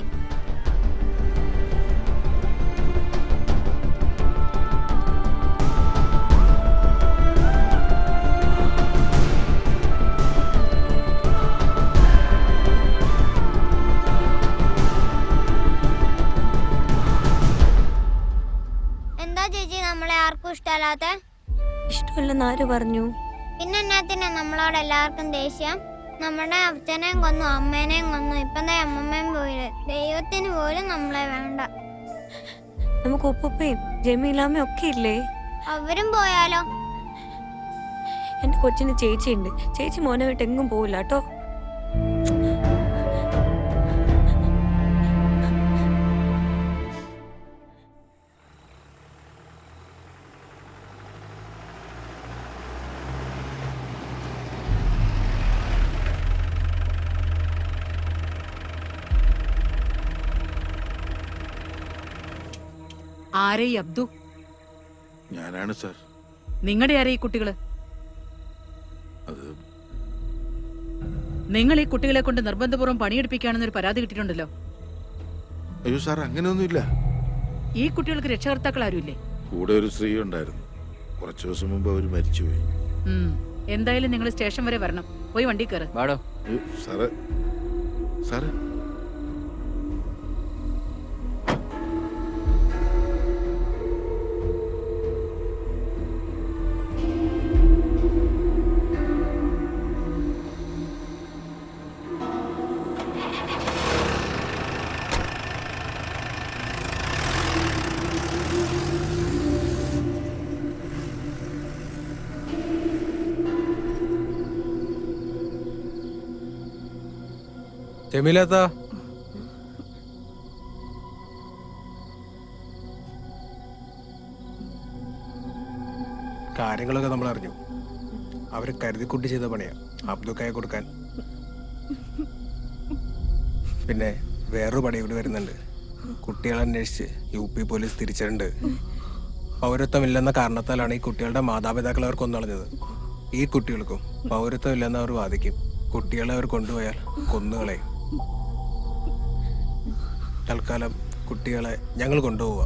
ചേച്ചി നമ്മളെ ആർക്കും ഇഷ്ടമല്ലാത്ത? ഇഷ്ടമല്ലെന്ന് ആര് പറഞ്ഞു? പിന്നെ എന്നാത്തിനാ നമ്മളോട് എല്ലാവർക്കും ദേഷ്യം? നമ്മുടെ അച്ഛനെയും കൊന്നു, അമ്മേനെയും കൊന്നു, ഇപ്പൊ അമ്മമ്മയും പോയില്ലേ. ദൈവത്തിന് പോലും നമ്മളെ വേണ്ട. നമുക്ക് ഉപ്പയും ജമീലാമ്മയും ഒക്കെ ഇല്ലേ? അവരും പോയാലോ? എന്റെ കൊച്ചിന് ചേച്ചിയുണ്ട്. ചേച്ചി മോനെ വിട്ട് എങ്ങും പോവില്ല കേട്ടോ. ആരേ ഈ അബ്ദു? ഞാനാണ് സാർ. നിങ്ങളുടെ ആരേ ഈ കുട്ടികള്? അത് നിങ്ങൾ ഈ കുട്ടികളെ കൊണ്ട് നിർബന്ധപൂർവ്വം പണിയെടുപ്പിക്കുകയാണെന്നൊരു പരാതി കിട്ടിയിട്ടുണ്ടല്ലോ. അയ്യോ സാർ, അങ്ങനെയൊന്നുമില്ല. ഈ കുട്ടികൾക്ക് രക്ഷകർത്താക്കൾ ആരുമില്ലേ? കൂടെ ഒരു സ്ത്രീ ഉണ്ടായിരുന്നു. കുറച്ചു ദിവസം മുമ്പ് അവർ മരിച്ചുപോയി. എന്തായാലും നിങ്ങൾ സ്റ്റേഷൻ വരെ വരണം. പോയി വണ്ടി കയറ്. അയ്യോ, സാറ് സാറ് ജമീലത്താ, കാര്യങ്ങളൊക്കെ നമ്മൾ അറിഞ്ഞു. അവര് കരുതിക്കുട്ടി ചെയ്ത പണിയാ അബ്ദുക്കായെ കൊടുക്കാൻ. പിന്നെ വേറൊരു പണി ഇവിടെ വരുന്നുണ്ട്. കുട്ടികളെ അന്വേഷിച്ച് UP പോലീസ് തിരിച്ചിട്ടുണ്ട്. പൗരത്വമില്ലെന്ന കാരണത്താലാണ് ഈ കുട്ടികളുടെ മാതാപിതാക്കൾ അവർ കൊന്നളഞ്ഞത്. ഈ കുട്ടികൾക്കും പൗരത്വം ഇല്ലെന്ന് അവർ വാദിക്കും. കുട്ടികളെ അവർ കൊണ്ടുപോയാൽ കൊന്നുകളയും. തൽക്കാലം കുട്ടികളെ ഞങ്ങൾ കൊണ്ടുപോവുക.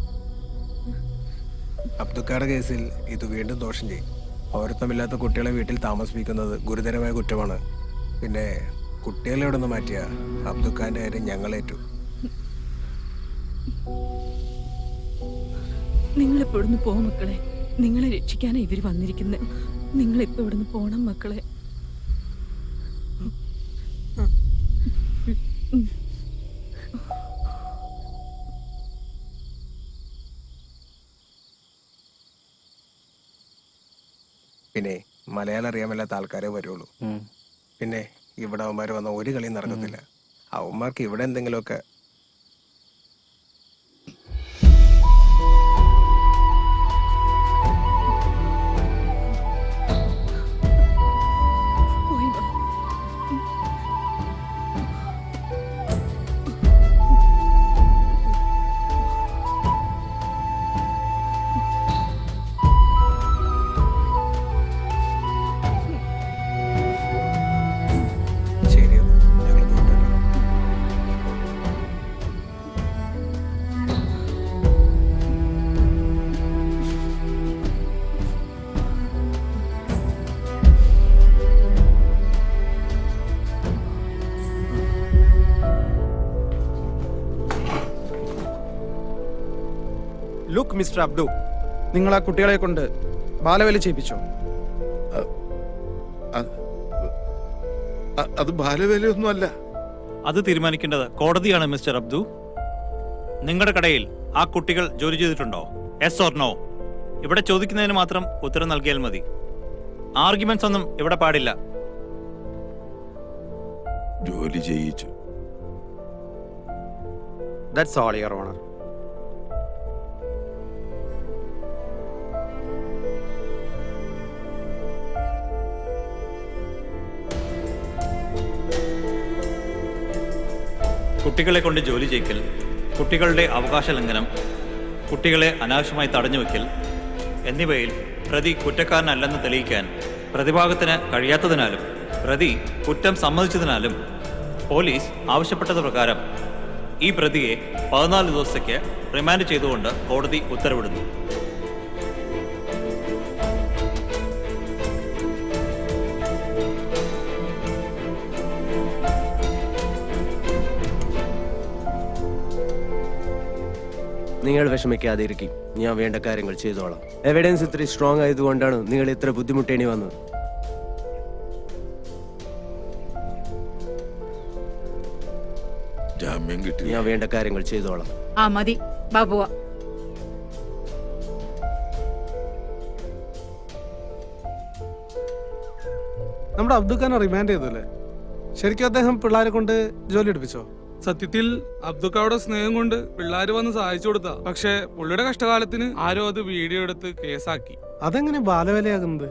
അബ്ദുക്കായുടെ കേസിൽ ഇത് വീണ്ടും ദോഷം ചെയ്യും. പൗരത്വമില്ലാത്ത കുട്ടികളെ വീട്ടിൽ താമസിപ്പിക്കുന്നത് ഗുരുതരമായ കുറ്റമാണ്. പിന്നെ കുട്ടികളെ ഇവിടെ നിന്ന് മാറ്റിയ അബ്ദുക്കാന്റെ കാര്യം ഞങ്ങളേറ്റു. നിങ്ങളിപ്പോ ഇവിടുന്ന് പോ മക്കളെ. നിങ്ങളെ രക്ഷിക്കാനാണ് ഇവര് വന്നിരിക്കുന്നത്. നിങ്ങളിപ്പോ ഇവിടുന്ന് പോണം മക്കളെ. പിന്നെ മലയാളം അറിയാൻ മേലാത്ത ആൾക്കാരെ വരുള്ളൂ. പിന്നെ ഇവിടെ അവന്മാർ വന്ന ഒരു കളിയും നടക്കത്തില്ല. അവന്മാർക്ക് ഇവിടെ എന്തെങ്കിലുമൊക്കെ ലുക്ക് മിസ്റ്റർ അബ്ദു, നിങ്ങൾ ആ കുട്ടികളെ കൊണ്ട് ബാലവേല ചെയ്യിപ്പിച്ചോ? അത് ബാലവേലയൊന്നും അല്ല. അത് തീരുമാനിക്കേണ്ടത് കോടതിയാണ് മിസ്റ്റർ അബ്ദു. നിങ്ങളുടെ കടയിൽ ആ കുട്ടികൾ ജോലി ചെയ്തിട്ടുണ്ടോ? Yes or no? ഇവിടെ ചോദിക്കുന്നതിന് മാത്രം ഉത്തരം നൽകിയാൽ മതി. ആർഗ്യുമെന്റ്സ് ഒന്നും ഇവിടെ പാടില്ല. ജോലി ചെയ്യിച്ചു. That's all your honour. കുട്ടികളെ കൊണ്ട് ജോലി ചെയ്യിക്കൽ, കുട്ടികളുടെ അവകാശ ലംഘനം, കുട്ടികളെ അനാവശ്യമായി തടഞ്ഞു വയ്ക്കൽ എന്നിവയിൽ പ്രതി കുറ്റക്കാരനല്ലെന്ന് തെളിയിക്കാൻ പ്രതിഭാഗത്തിന് കഴിയാത്തതിനാലും പ്രതി കുറ്റം സമ്മതിച്ചതിനാലും പോലീസ് ആവശ്യപ്പെട്ടത് പ്രകാരം ഈ പ്രതിയെ 14 ദിവസത്തേക്ക് റിമാൻഡ് ചെയ്തുകൊണ്ട് കോടതി ഉത്തരവിടുന്നു. നിങ്ങൾ വിഷമിക്കാതെ ഇരിക്കും. ഞാൻ വേണ്ട കാര്യങ്ങൾ ചെയ്തോളാം. എവിഡൻസ് ഇത്ര സ്ട്രോങ് ആയതുകൊണ്ടാണ് നിങ്ങൾ ഇത്ര ബുദ്ധിമുട്ടേണ്ടി വന്നത്. ജാമ്യം കിട്ടി. ഞാൻ വേണ്ട കാര്യങ്ങൾ ചെയ്തോളാം. ആ മതി ബാബുവ. നമ്മുടെ അബ്ദുഖാനെ റിമാൻഡ് ചെയ്തല്ലേ? ശരിക്കും അദ്ദേഹം പിള്ളേരെ കൊണ്ട് ജോലി എടുപ്പിച്ചോ? സത്യത്തിൽ അബ്ദുക്കായുടെ സ്നേഹം കൊണ്ട് പിള്ളേര് വന്ന് സഹായിച്ചു കൊടുത്താ. പക്ഷെ പുള്ളിയുടെ കഷ്ടകാലത്തിന് ആരോ അത് വീഡിയോ എടുത്ത് കേസാക്കി. അതെങ്ങനെ ബാലവേലയാകുന്നത്?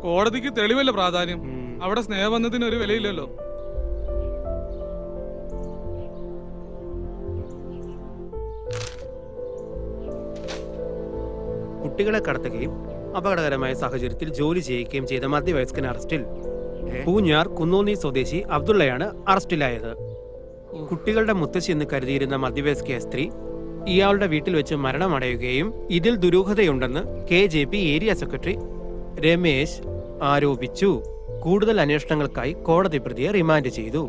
കോടതിക്ക് തെളിവല്ല പ്രാധാന്യം. അവിടെ സ്നേഹബന്ധത്തിന് ഒരു വിലയില്ലല്ലോ. കുട്ടികളെ കടത്തുകയും അപകടകരമായ സാഹചര്യത്തിൽ ജോലി ചെയ്യിക്കുകയും ചെയ്ത മധ്യവയസ്കൻ അറസ്റ്റിൽ. പൂഞ്ഞാർ കുന്നോന്നി സ്വദേശി അബ്ദുള്ളയാണ് അറസ്റ്റിലായത്. കുട്ടികളുടെ മുത്തശ്ശി എന്ന് കരുതിയിരുന്ന മധ്യവയസ്ക സ്ത്രീ ഇയാളുടെ വീട്ടിൽ വെച്ച് മരണമടയുകയും ഇതിൽ ദുരൂഹതയുണ്ടെന്ന് KJP ഏരിയ സെക്രട്ടറി രമേശ് ആരോപിച്ചു. കൂടുതൽ അന്വേഷണങ്ങൾക്കായി കോടതി പ്രതിയെ റിമാൻഡ് ചെയ്തു.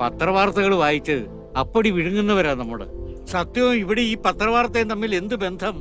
പത്രവാർത്തകൾ വായിച്ച് അപ്പടി വിഴുങ്ങുന്നവരാ നമ്മുടെ. സത്യവും ഇവിടെ ഈ പത്രവാർത്തയും തമ്മിൽ എന്ത് ബന്ധം?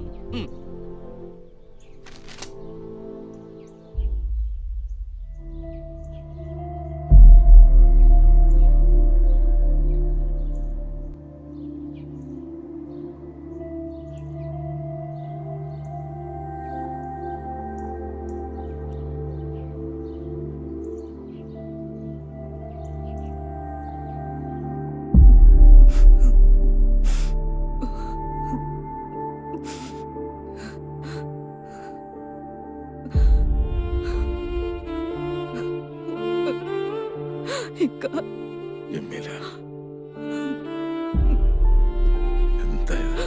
ജമീല, എന്താ ഇത്?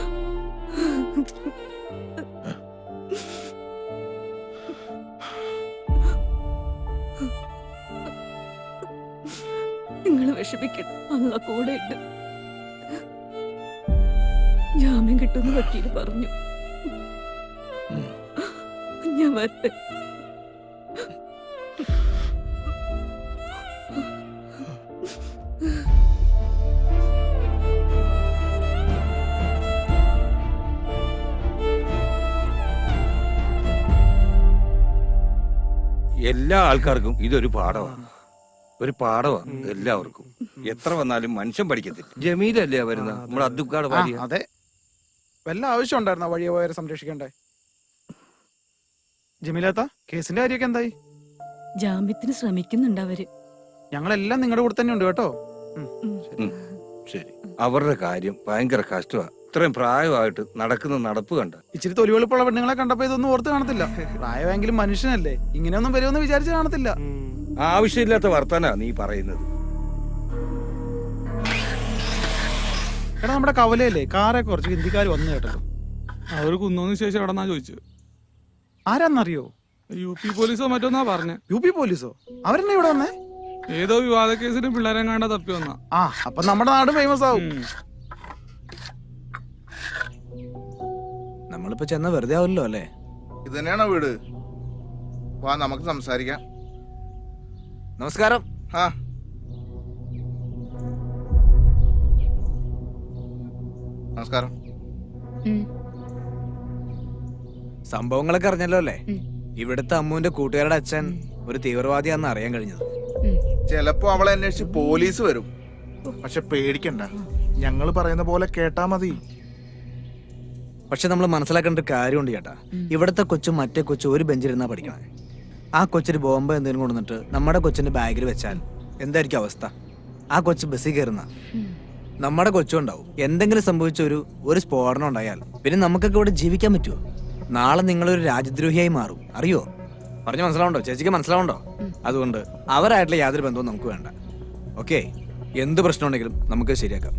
നിങ്ങൾ വിഷമിക്കണം, അല്ല കൂടെ ഉണ്ട്. ജാമ്യം കിട്ടുന്ന വക്കീല് പറഞ്ഞു. ഞാൻ വരട്ടെ. എല്ലാ ആൾക്കാർക്കും ഇതൊരു പാഠമാണ്. ഒരു പാഠമാണ് എല്ലാവർക്കും. എത്ര വന്നാലും മനുഷ്യൻ പഠിക്കത്തില്ല. ജമീലല്ലേ വരുന്ന നമ്മുടെ അബ്ദുക്കാട് ഭാര്യ. അതെ, വല്ല ആവശ്യം ഉണ്ടായിരുന്ന വഴിയെ പോയവരെ സംരക്ഷിക്കണ്ടേ? ജമീലാത്ത, കേസിന്റെ കാര്യമൊക്കെ എന്തായി? ജാമ്യത്തിന് ശ്രമിക്കുന്നുണ്ട് അവര്. ഞങ്ങളെല്ലാം നിങ്ങളുടെ കൂടെ തന്നെ ഉണ്ട് കേട്ടോ. ശരി, അവരുടെ കാര്യം ഭയങ്കര കഷ്ടമാണ്. ഇത്രയും പ്രായമായിട്ട് നടക്കുന്ന നടപ്പ് കണ്ട. ഇച്ചിരി തൊലിവെളുപ്പുള്ള പെണ്ണുങ്ങളെ കണ്ടപ്പോ ഇതൊന്നും ഓർത്ത് കാണത്തില്ല. പ്രായമെങ്കിലും മനുഷ്യനല്ലേ, ഇങ്ങനെയൊന്നും വരുമെന്ന് വിചാരിച്ച് കാണത്തില്ല. ആവശ്യമില്ലാത്ത വർത്താനാ നീ പറയുന്നത്. എടാ, നമ്മുടെ കവലയല്ലേ കാറെ കുറച്ച് ഹിന്ദിക്കാർ വന്നു കേട്ടല്ലോ. അവർ കുന്നോന്ന് ശേഷം എവിടെന്നാ ചോദിച്ചത്. ആരാന്നറിയോ? UP പോലീസോ മറ്റോന്നാ പറഞ്ഞേ. UP പോലീസോ? അവരെന്നെ ഇവിടെ വന്നേ? ഏതോ വിവാദ കേസിന് പിള്ളേരെ കണ്ട തപ്പി വന്ന. അപ്പൊ നമ്മുടെ നാട് ഫേമസ് ആവും. നമ്മളിപ്പോ ചെന്ന വെറുതെ ആവില്ലല്ലോ അല്ലേ? ഇത് തന്നെയാണോ വീട്? വാ, നമുക്ക് സംസാരിക്കാം. നമസ്കാരം. നമസ്കാരം. സംഭവങ്ങളൊക്കെ അറിഞ്ഞല്ലോ അല്ലേ? ഇവിടുത്തെ അമ്മുവിന്റെ കൂട്ടുകാരുടെ അച്ഛൻ ഒരു തീവ്രവാദിയാണെന്ന് അറിയാൻ കഴിഞ്ഞത്. ചിലപ്പോ അവളെ അന്വേഷിച്ച് പോലീസ് വരും. പക്ഷെ പേടിക്കണ്ട, ഞങ്ങൾ പറയുന്ന പോലെ കേട്ടാ മതി. പക്ഷെ നമ്മൾ മനസ്സിലാക്കേണ്ട ഒരു കാര്യമുണ്ട് ചേട്ടാ. ഇവിടുത്തെ കൊച്ചും മറ്റേ കൊച്ചും ഒരു ബെഞ്ചിലിരുന്നാ പഠിക്കണേ. ആ കൊച്ചിന് ബോംബ് എന്തെങ്കിലും കൊണ്ടുവന്നിട്ട് നമ്മുടെ കൊച്ചിന്റെ ബാഗിൽ വെച്ചാൽ എന്തായിരിക്കും അവസ്ഥ? ആ കൊച്ചു ബസ്സിൽ കയറുന്ന നമ്മുടെ കൊച്ചും ഉണ്ടാവും. എന്തെങ്കിലും സംഭവിച്ച ഒരു സ്ഫോടനം ഉണ്ടായാൽ പിന്നെ നമുക്കൊക്കെ ഇവിടെ ജീവിക്കാൻ പറ്റുമോ? നാളെ നിങ്ങളൊരു രാജ്യദ്രോഹിയായി മാറും. അറിയോ? പറഞ്ഞു മനസ്സിലാവുണ്ടോ? ചേച്ചിക്ക് മനസ്സിലാവുണ്ടോ? അതുകൊണ്ട് അവരായിട്ടുള്ള യാതൊരു ബന്ധവും നമുക്ക് വേണ്ട. ഓക്കെ, എന്ത് പ്രശ്നം ഉണ്ടെങ്കിലും നമുക്ക് ശരിയാക്കാം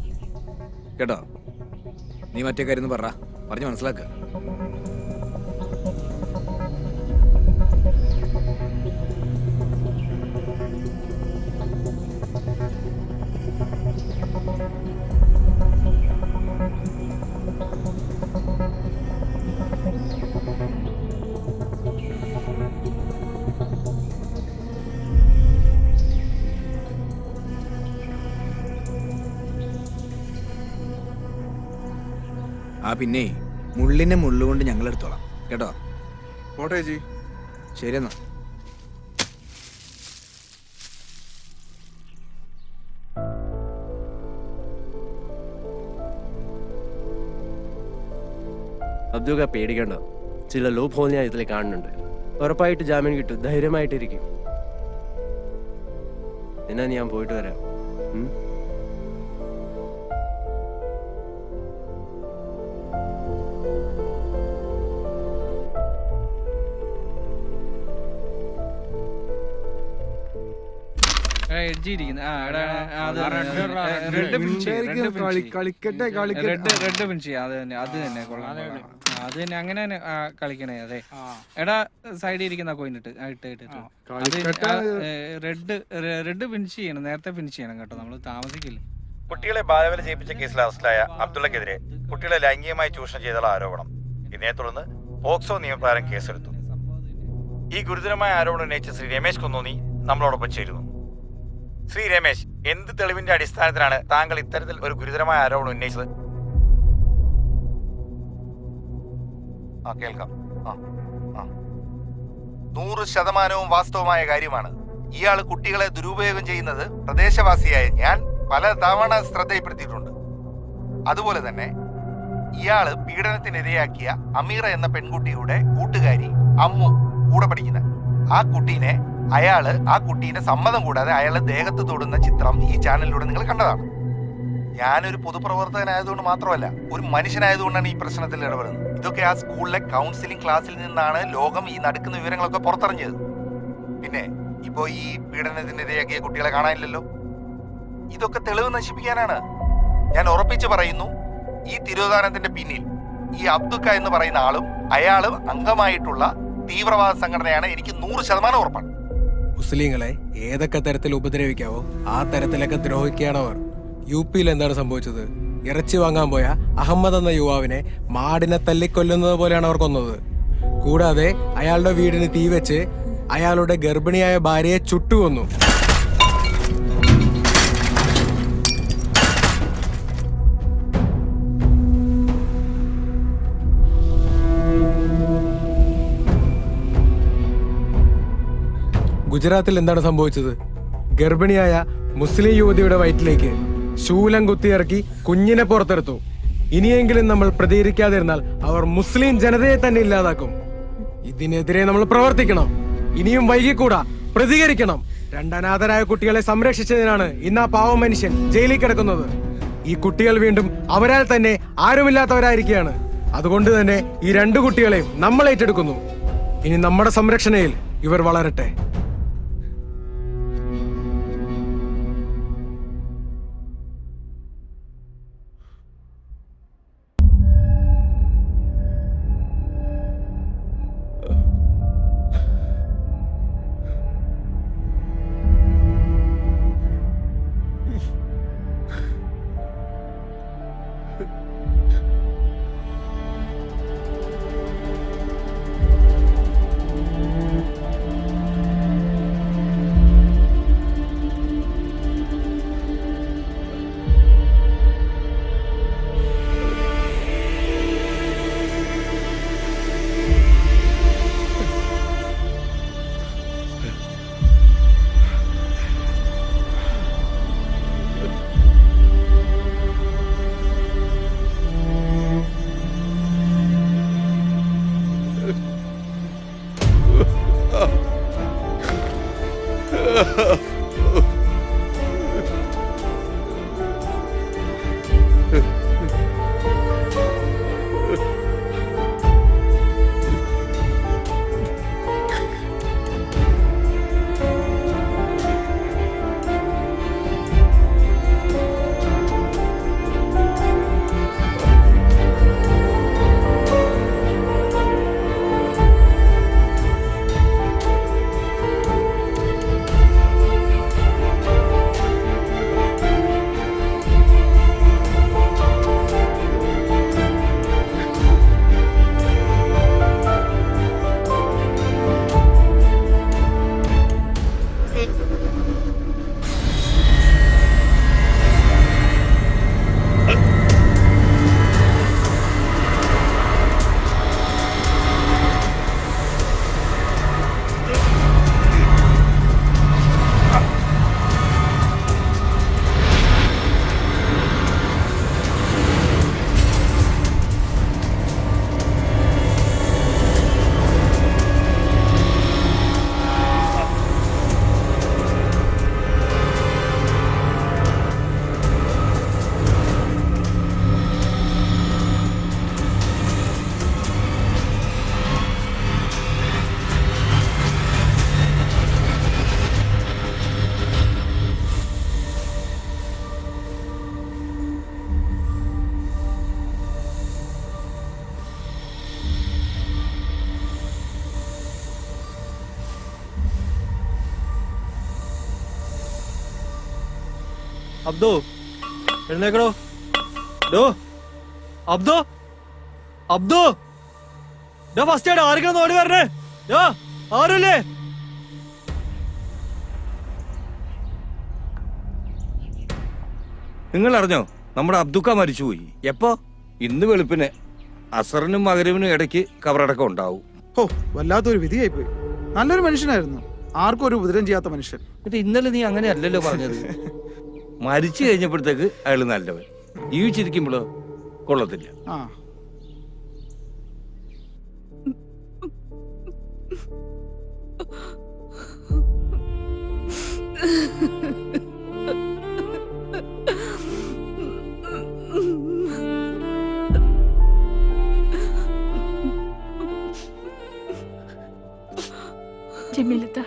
കേട്ടോ. നീ മറ്റേ കാര്യം പറഞ്ഞു മനസ്സിലാക്കുക. പിന്നെ മുള്ളിനെ മുള്ളുകൊണ്ട് ഞങ്ങൾ എടുത്തോളാം കേട്ടോ. പോട്ടെ ചേച്ചി. ശരി എന്നാ. അബ്ദുക പേടിക്കണ്ട, ചില ലൂപ്പ് ഹോൾ ഞാൻ ഇതിൽ കാണുന്നുണ്ട്. ഉറപ്പായിട്ട് ജാമ്യം കിട്ടും, ധൈര്യമായിട്ടിരിക്കും. എന്നാ ഞാൻ പോയിട്ട് വരാം. കളിക്കട്ടെ റെഡ് ഫിനിഷ് അത് തന്നെ അത് തന്നെ അങ്ങനെ തന്നെ കളിക്കണേ. അതെ എടാ സൈഡിൽ ഇരിക്കുന്ന കോയിൻ റെഡ് ഫിനിഷ് ചെയ്യണം, നേരത്തെ ഫിനിഷ് ചെയ്യണം കേട്ടോ, നമ്മൾ താമസിക്കില്ല. കുട്ടികളെ ബാലവേല ചെയ്യിപ്പിച്ച കേസിൽ അറസ്റ്റിലായ അബ്ദുള്ളക്കെതിരെ കുട്ടികളെ ലൈംഗികമായി ചൂഷണം ചെയ്തുള്ള ആരോപണം. ഇതിനെ തുടർന്ന് പോക്സോ നിയമപ്രകാരം കേസെടുത്തു. ഈ ഗുരുതരമായ ആരോപണം ഉന്നയിച്ച ശ്രീ രമേശ് കുന്നോന്നി നമ്മളോടൊപ്പം ചേരുന്നു. ശ്രീ രമേശ്, എന്ത് തെളിവിന്റെ അടിസ്ഥാനത്തിലാണ് താങ്കൾ ഇത്തരത്തിൽ ഒരു ഗുരുതരമായ ആരോപണം ഉന്നയിച്ചത്? കേൾക്കാം. 100% വാസ്തവമായ കാര്യമാണ്. ഇയാൾ കുട്ടികളെ ദുരുപയോഗം ചെയ്യുന്നത് പ്രദേശവാസിയായ ഞാൻ പല തവണ ശ്രദ്ധയിൽപ്പെടുത്തിയിട്ടുണ്ട്. അതുപോലെ തന്നെ ഇയാള് പീഡനത്തിനിരയാക്കിയ അമീറ എന്ന പെൺകുട്ടിയുടെ കൂട്ടുകാരി അമ്മു കൂടെ പഠിക്കുന്ന ആ കുട്ടീന്റെ സമ്മതം കൂടാതെ അയാളെ ദേഹത്ത് തൊടുന്ന ചിത്രം ഈ ചാനലിലൂടെ നിങ്ങൾ കണ്ടതാണ്. ഞാനൊരു പൊതുപ്രവർത്തകനായതുകൊണ്ട് മാത്രമല്ല, ഒരു മനുഷ്യനായതുകൊണ്ടാണ് ഈ പ്രശ്നത്തിൽ ഇടപെടുന്നത്. ഇതൊക്കെ ആ സ്കൂളിലെ കൗൺസിലിംഗ് ക്ലാസ്സിൽ നിന്നാണ് ലോകം ഈ നടക്കുന്ന വിവരങ്ങളൊക്കെ പുറത്തറിഞ്ഞത്. പിന്നെ ഇപ്പോ ഈ പീഡനത്തിനിരയാക്കിയ കുട്ടികളെ കാണാനില്ലല്ലോ. ഇതൊക്കെ തെളിവ് നശിപ്പിക്കാനാണ്. ഞാൻ ഉറപ്പിച്ചു പറയുന്നു, ഈ തിരോധാനത്തിന്റെ പിന്നിൽ ഈ അബ്ദുക്ക എന്ന് പറയുന്ന ആളും അയാളും അംഗമായിട്ടുള്ള തീവ്രവാദ സംഘടനയാണ്. എനിക്ക് 100% ഉറപ്പാണ്. മുസ്ലിങ്ങളെ ഏതൊക്കെ തരത്തിൽ ഉപദ്രവിക്കാവോ ആ തരത്തിലൊക്കെ ദ്രോഹിക്കുകയാണ് അവർ. UP-യിൽ എന്താണ് സംഭവിച്ചത്? ഇറച്ചി വാങ്ങാൻ പോയ അഹമ്മദ് എന്ന യുവാവിനെ മാടിനെ തല്ലിക്കൊല്ലുന്നത് പോലെയാണ് അവർ കൊന്നത്. കൂടാതെ അയാളുടെ വീടിന് തീവെച്ച് അയാളുടെ ഗർഭിണിയായ ഭാര്യയെ ചുട്ടുകൊന്നു. ഗുജറാത്തിൽ എന്താണ് സംഭവിച്ചത്? ഗർഭിണിയായ മുസ്ലിം യുവതിയുടെ വയറ്റിലേക്ക് ശൂലം കുത്തിയിറക്കി കുഞ്ഞിനെ പുറത്തെടുത്തു. ഇനിയെങ്കിലും നമ്മൾ പ്രതികരിക്കാതിരുന്നാൽ അവർ മുസ്ലിം ജനതയെ തന്നെ ഇല്ലാതാക്കും. ഇതിനെതിരെ നമ്മൾ പ്രവർത്തിക്കണം. ഇനിയും വൈകിക്കൂടാ, പ്രതികരിക്കണം. 2 അനാഥരായ കുട്ടികളെ സംരക്ഷിച്ചതിനാണ് ഇന്ന് ആ പാവ മനുഷ്യൻ ജയിലിൽ കിടക്കുന്നത്. ഈ കുട്ടികൾ വീണ്ടും അവരാൽ തന്നെ ആരുമില്ലാത്തവരായിരിക്കുകയാണ്. അതുകൊണ്ട് തന്നെ ഈ 2 കുട്ടികളെയും നമ്മൾ ഏറ്റെടുക്കുന്നു. ഇനി നമ്മുടെ സംരക്ഷണയിൽ ഇവർ വളരട്ടെ. അബ്ദു എഴുന്നേക്കടോ. ഡോ അബ്ദു അബ്ദു ഫസ്റ്റ് എയ്ഡ് ആർക്കാണ് ഓടി വരണേ? ആരുല്ലേ? നിങ്ങൾ അറിഞ്ഞോ നമ്മുടെ അബ്ദുക്ക മരിച്ചുപോയി? എപ്പോ? ഇന്ന് വെളുപ്പിന് അസറിനും മകരിവിനും ഇടയ്ക്ക് കബറടക്കം ഉണ്ടാവും. ഓ വല്ലാത്തൊരു വിധിയായി പോയി. നല്ലൊരു മനുഷ്യനായിരുന്നു, ആർക്കും ഒരു ഉപദ്രവം ചെയ്യാത്ത മനുഷ്യൻ. എന്നിട്ട് ഇന്നലെ നീ അങ്ങനെ അല്ലല്ലോ പറഞ്ഞത്. മരിച്ചു കഴിഞ്ഞപ്പോഴത്തേക്ക് അയാൾ നല്ലവൻ, ജീവിച്ചിരിക്കുമ്പോഴോ കൊള്ളത്തില്ല. ആ ജമീലത്ത,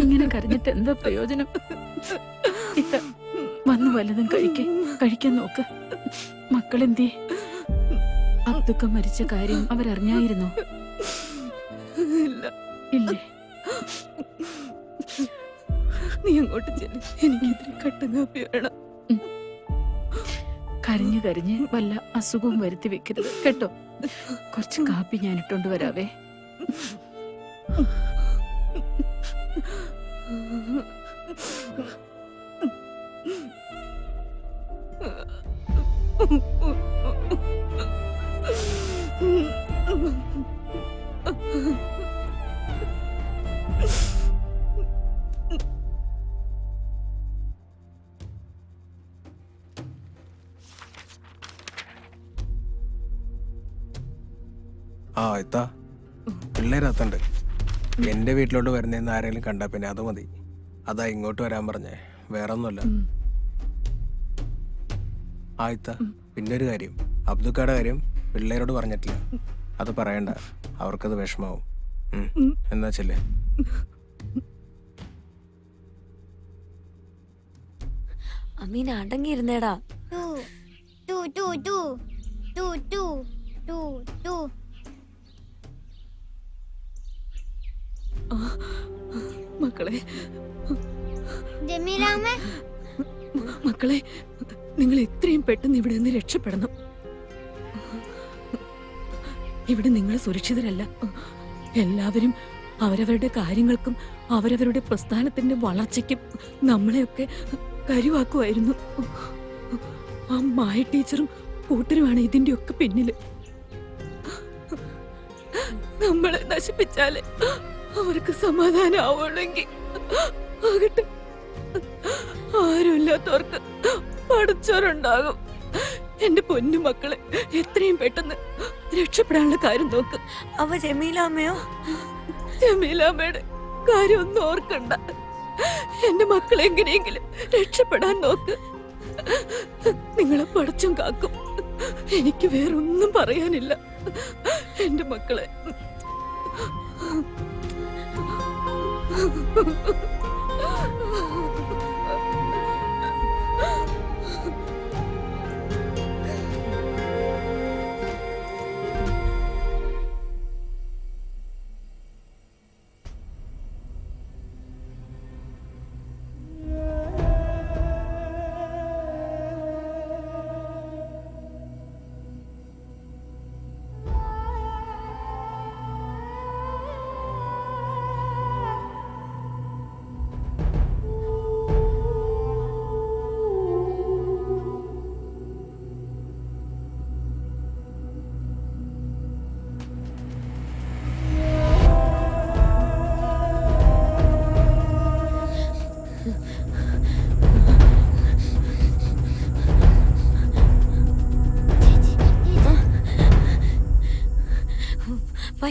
ഇങ്ങനെ കരഞ്ഞിട്ട് എന്താ പ്രയോജനം? ഇത്ത വന്ന് വല്ലതും കഴിക്കാൻ നോക്ക്. മക്കളെന്തേ? അബ്ദുക്ക മരിച്ച കാര്യം അവരറിഞ്ഞായിരുന്നോ? ഇല്ലേ? നീ അങ്ങോട്ട് ചെല്ലു, എനിക്കിതിരി കട്ടൻ കാപ്പി വേണം. കരഞ്ഞ് വല്ല അസുഖവും വരുത്തി വെക്കരുത് കേട്ടോ. കുറച്ച് കാപ്പി ഞാൻ ഇട്ടോണ്ട് വരാവേ. ആ ഇത്താ, പിള്ളേരത്തുണ്ട്. എന്റെ വീട്ടിലോട്ട് വരുന്നതെന്ന് ആരെങ്കിലും കണ്ടാ പിന്നെ അത് മതി. അതാ ഇങ്ങോട്ട് വരാൻ പറഞ്ഞേ, വേറെ ഒന്നുമല്ല. ആ ഇത്താ, പിന്നെ ഒരു കാര്യം, അബ്ദുക്കയുടെ കാര്യം പിള്ളേരോട് പറഞ്ഞിട്ടില്ല. അത് പറയണ്ട, അവർക്കത് വിഷമാവും. എന്നാ ചെല്ലേ. അമീന അടങ്ങിയിരുന്നേടാ. മക്കളെ മക്കളെ, നിങ്ങൾ എത്രയും പെട്ടെന്ന് ഇവിടെ നിന്ന് രക്ഷപ്പെടണം. ഇവിടെ നിങ്ങൾ സുരക്ഷിതരല്ല. എല്ലാവരും അവരവരുടെ കാര്യങ്ങൾക്കും അവരവരുടെ പ്രസ്ഥാനത്തിന്റെ വളർച്ചയ്ക്കും നമ്മളെയൊക്കെ കരുവാക്കുമായിരുന്നു. ആ മായ ടീച്ചറും കൂട്ടരുമാണ് ഇതിന്റെ ഒക്കെ പിന്നില്. നമ്മളെ നശിപ്പിച്ചാലേ അവർക്ക് സമാധാനം ആവുള്ളെങ്കിൽ ആകട്ടെ. ആരുമില്ലാത്തവർക്ക് പഠിച്ചവരുണ്ടാകും. എന്റെ പൊന്നു മക്കളെ, എത്രയും പെട്ടെന്ന് രക്ഷപ്പെടാനുള്ള കാര്യം നോക്ക്. അവ ജമീലാമ്മയോ? ജമീലാമ്മയുടെ കാര്യം ഒന്നും ഓർക്കണ്ട. എന്റെ മക്കളെ എങ്ങനെയെങ്കിലും രക്ഷപ്പെടാൻ നോക്ക്. നിങ്ങളെ പഠിച്ചും കാക്കും. എനിക്ക് വേറൊന്നും പറയാനില്ല. എന്റെ മക്കളെ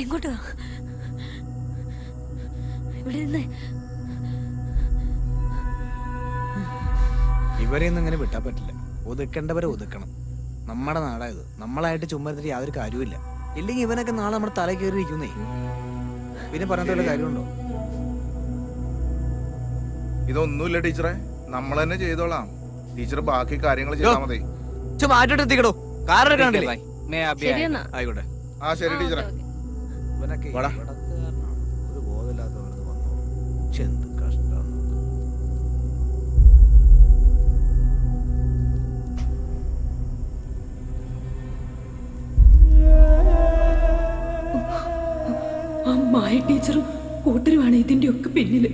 ഇങ്ങോട്ട് വാ. ഇവിടെ നിന്ന് ഇവരെയൊന്നും ഇങ്ങനെ വിട്ടാൻ പറ്റില്ല. ഒതുക്കേണ്ടവരെ ഒതുക്കണം. നമ്മുടെ നാടായത്. നമ്മളായിട്ട് ചുമ്മാതിരി യാതൊരു കാര്യമില്ല. ഇല്ലെങ്കിൽ ഇവനൊക്കെ നാളെ നമ്മുടെ തല കയറിയിരിക്കുന്നേ. പിന്നെ പറഞ്ഞിട്ടുള്ള കാര്യമുണ്ടോ? ഇതൊന്നുമില്ല ടീച്ചറെ, നമ്മൾ തന്നെ ചെയ്തോളാം. ടീച്ചർ ബാക്കി കാര്യങ്ങൾ ചെയ്താൽ മതി. മാറ്റിട്ടെത്തിക്കടോ. കാറൊക്കെ കണ്ടില്ലേ? ശരിയെന്നാ. ആയിക്കോട്ടെ. ആ ശരി ടീച്ചറെ. ഇവനൊക്കെ വാടാ. ഒരു ബോധമില്ലാത്തവർക്ക് വന്നോ. എന്ത് കഷ്ടം. ആ മായ ടീച്ചറും കൂട്ടരുമാണ് ഇതിന്റെ ഒക്കെ പിന്നില്.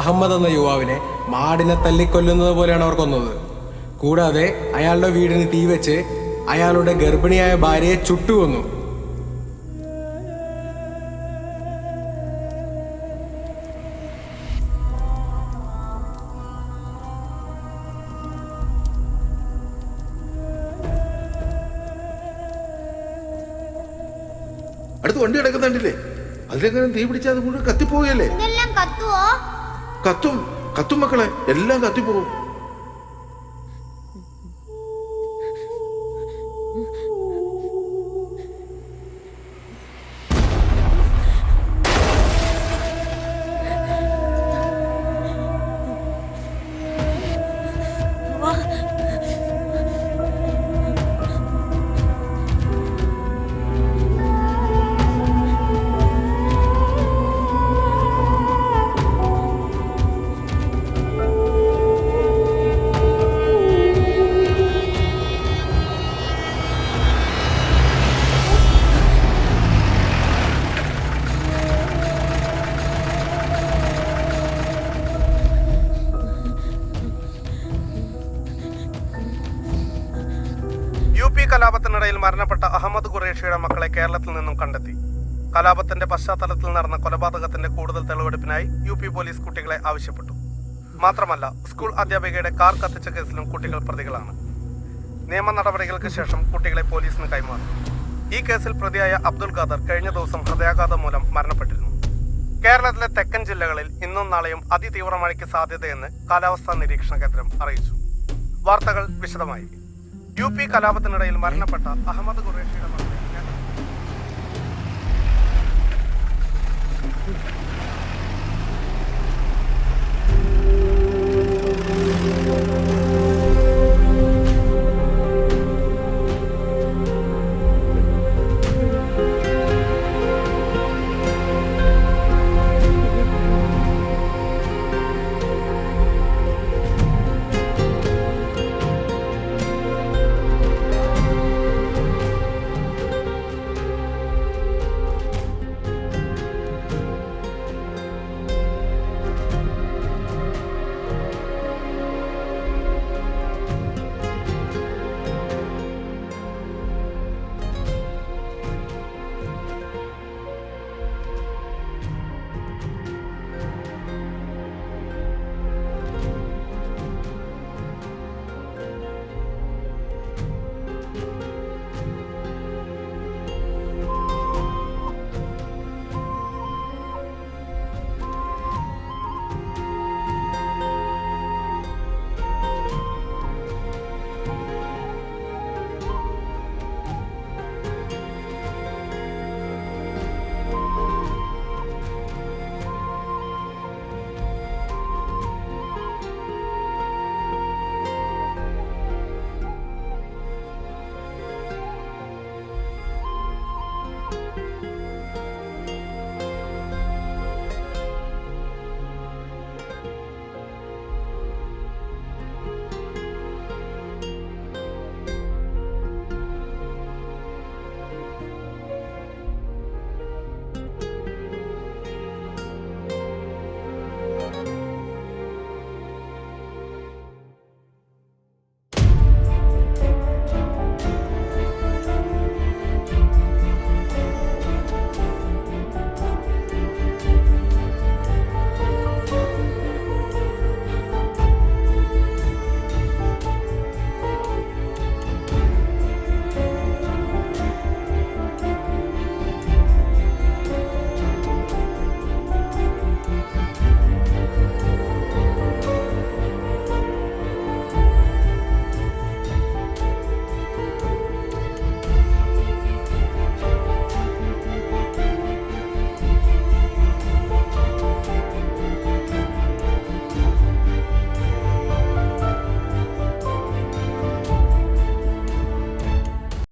അഹമ്മദ് എന്ന യുവാവിനെ മാടിനെ തല്ലിക്കൊല്ലുന്നത് പോലെയാണ് അവർ കൊന്നത്. കൂടാതെ അയാളുടെ വീടിന് തീവെച്ച് അയാളുടെ ഗർഭിണിയായ ഭാര്യയെ ചുട്ടുകൊന്നു. അടുത്ത് വണ്ടി കിടക്കുന്നുണ്ടില്ലേ? അതിലെങ്ങനെ തീ പിടിച്ചാൽ അത് മുഴുവൻ കത്തിപ്പോവുകയല്ലേ? ഇതെല്ലാം കത്തുവോ? കത്തും കത്തും മക്കളെ, എല്ലാം കത്തിപ്പോവും. UP കലാപത്തിനിടയിൽ മരണപ്പെട്ട അഹമ്മദ് ഖുറേഷിയുടെ മക്കളെ കേരളത്തിൽ നിന്നും കണ്ടെത്തി. കലാപത്തിന്റെ പശ്ചാത്തലത്തിൽ നടന്ന കൊലപാതകത്തിന്റെ കൂടുതൽ തെളിവെടുപ്പിനായി UP പോലീസ് കുട്ടികളെ ആവശ്യപ്പെട്ടു. മാത്രമല്ല, സ്കൂൾ അധ്യാപികയുടെ കാർ കത്തിച്ച കേസിലും കുട്ടികൾ പ്രതികളാണ്. നിയമ നടപടികൾക്ക് ശേഷം കുട്ടികളെ പോലീസിന് കൈമാറി. ഈ കേസിൽ പ്രതിയായ അബ്ദുൽ ഖാദർ കഴിഞ്ഞ ദിവസം ഹൃദയാഘാതം മൂലം മരണപ്പെട്ടിരുന്നു. കേരളത്തിലെ തെക്കൻ ജില്ലകളിൽ ഇന്നും നാളെയും അതിതീവ്ര മഴയ്ക്ക് സാധ്യതയെന്ന് കാലാവസ്ഥാ നിരീക്ഷണ കേന്ദ്രം അറിയിച്ചു. വാർത്തകൾ വിശദമായി. UP കലാപത്തിനിടയിൽ മരണപ്പെട്ട അഹമ്മദ് ഖുറേഷിയുടെ മക്കളെ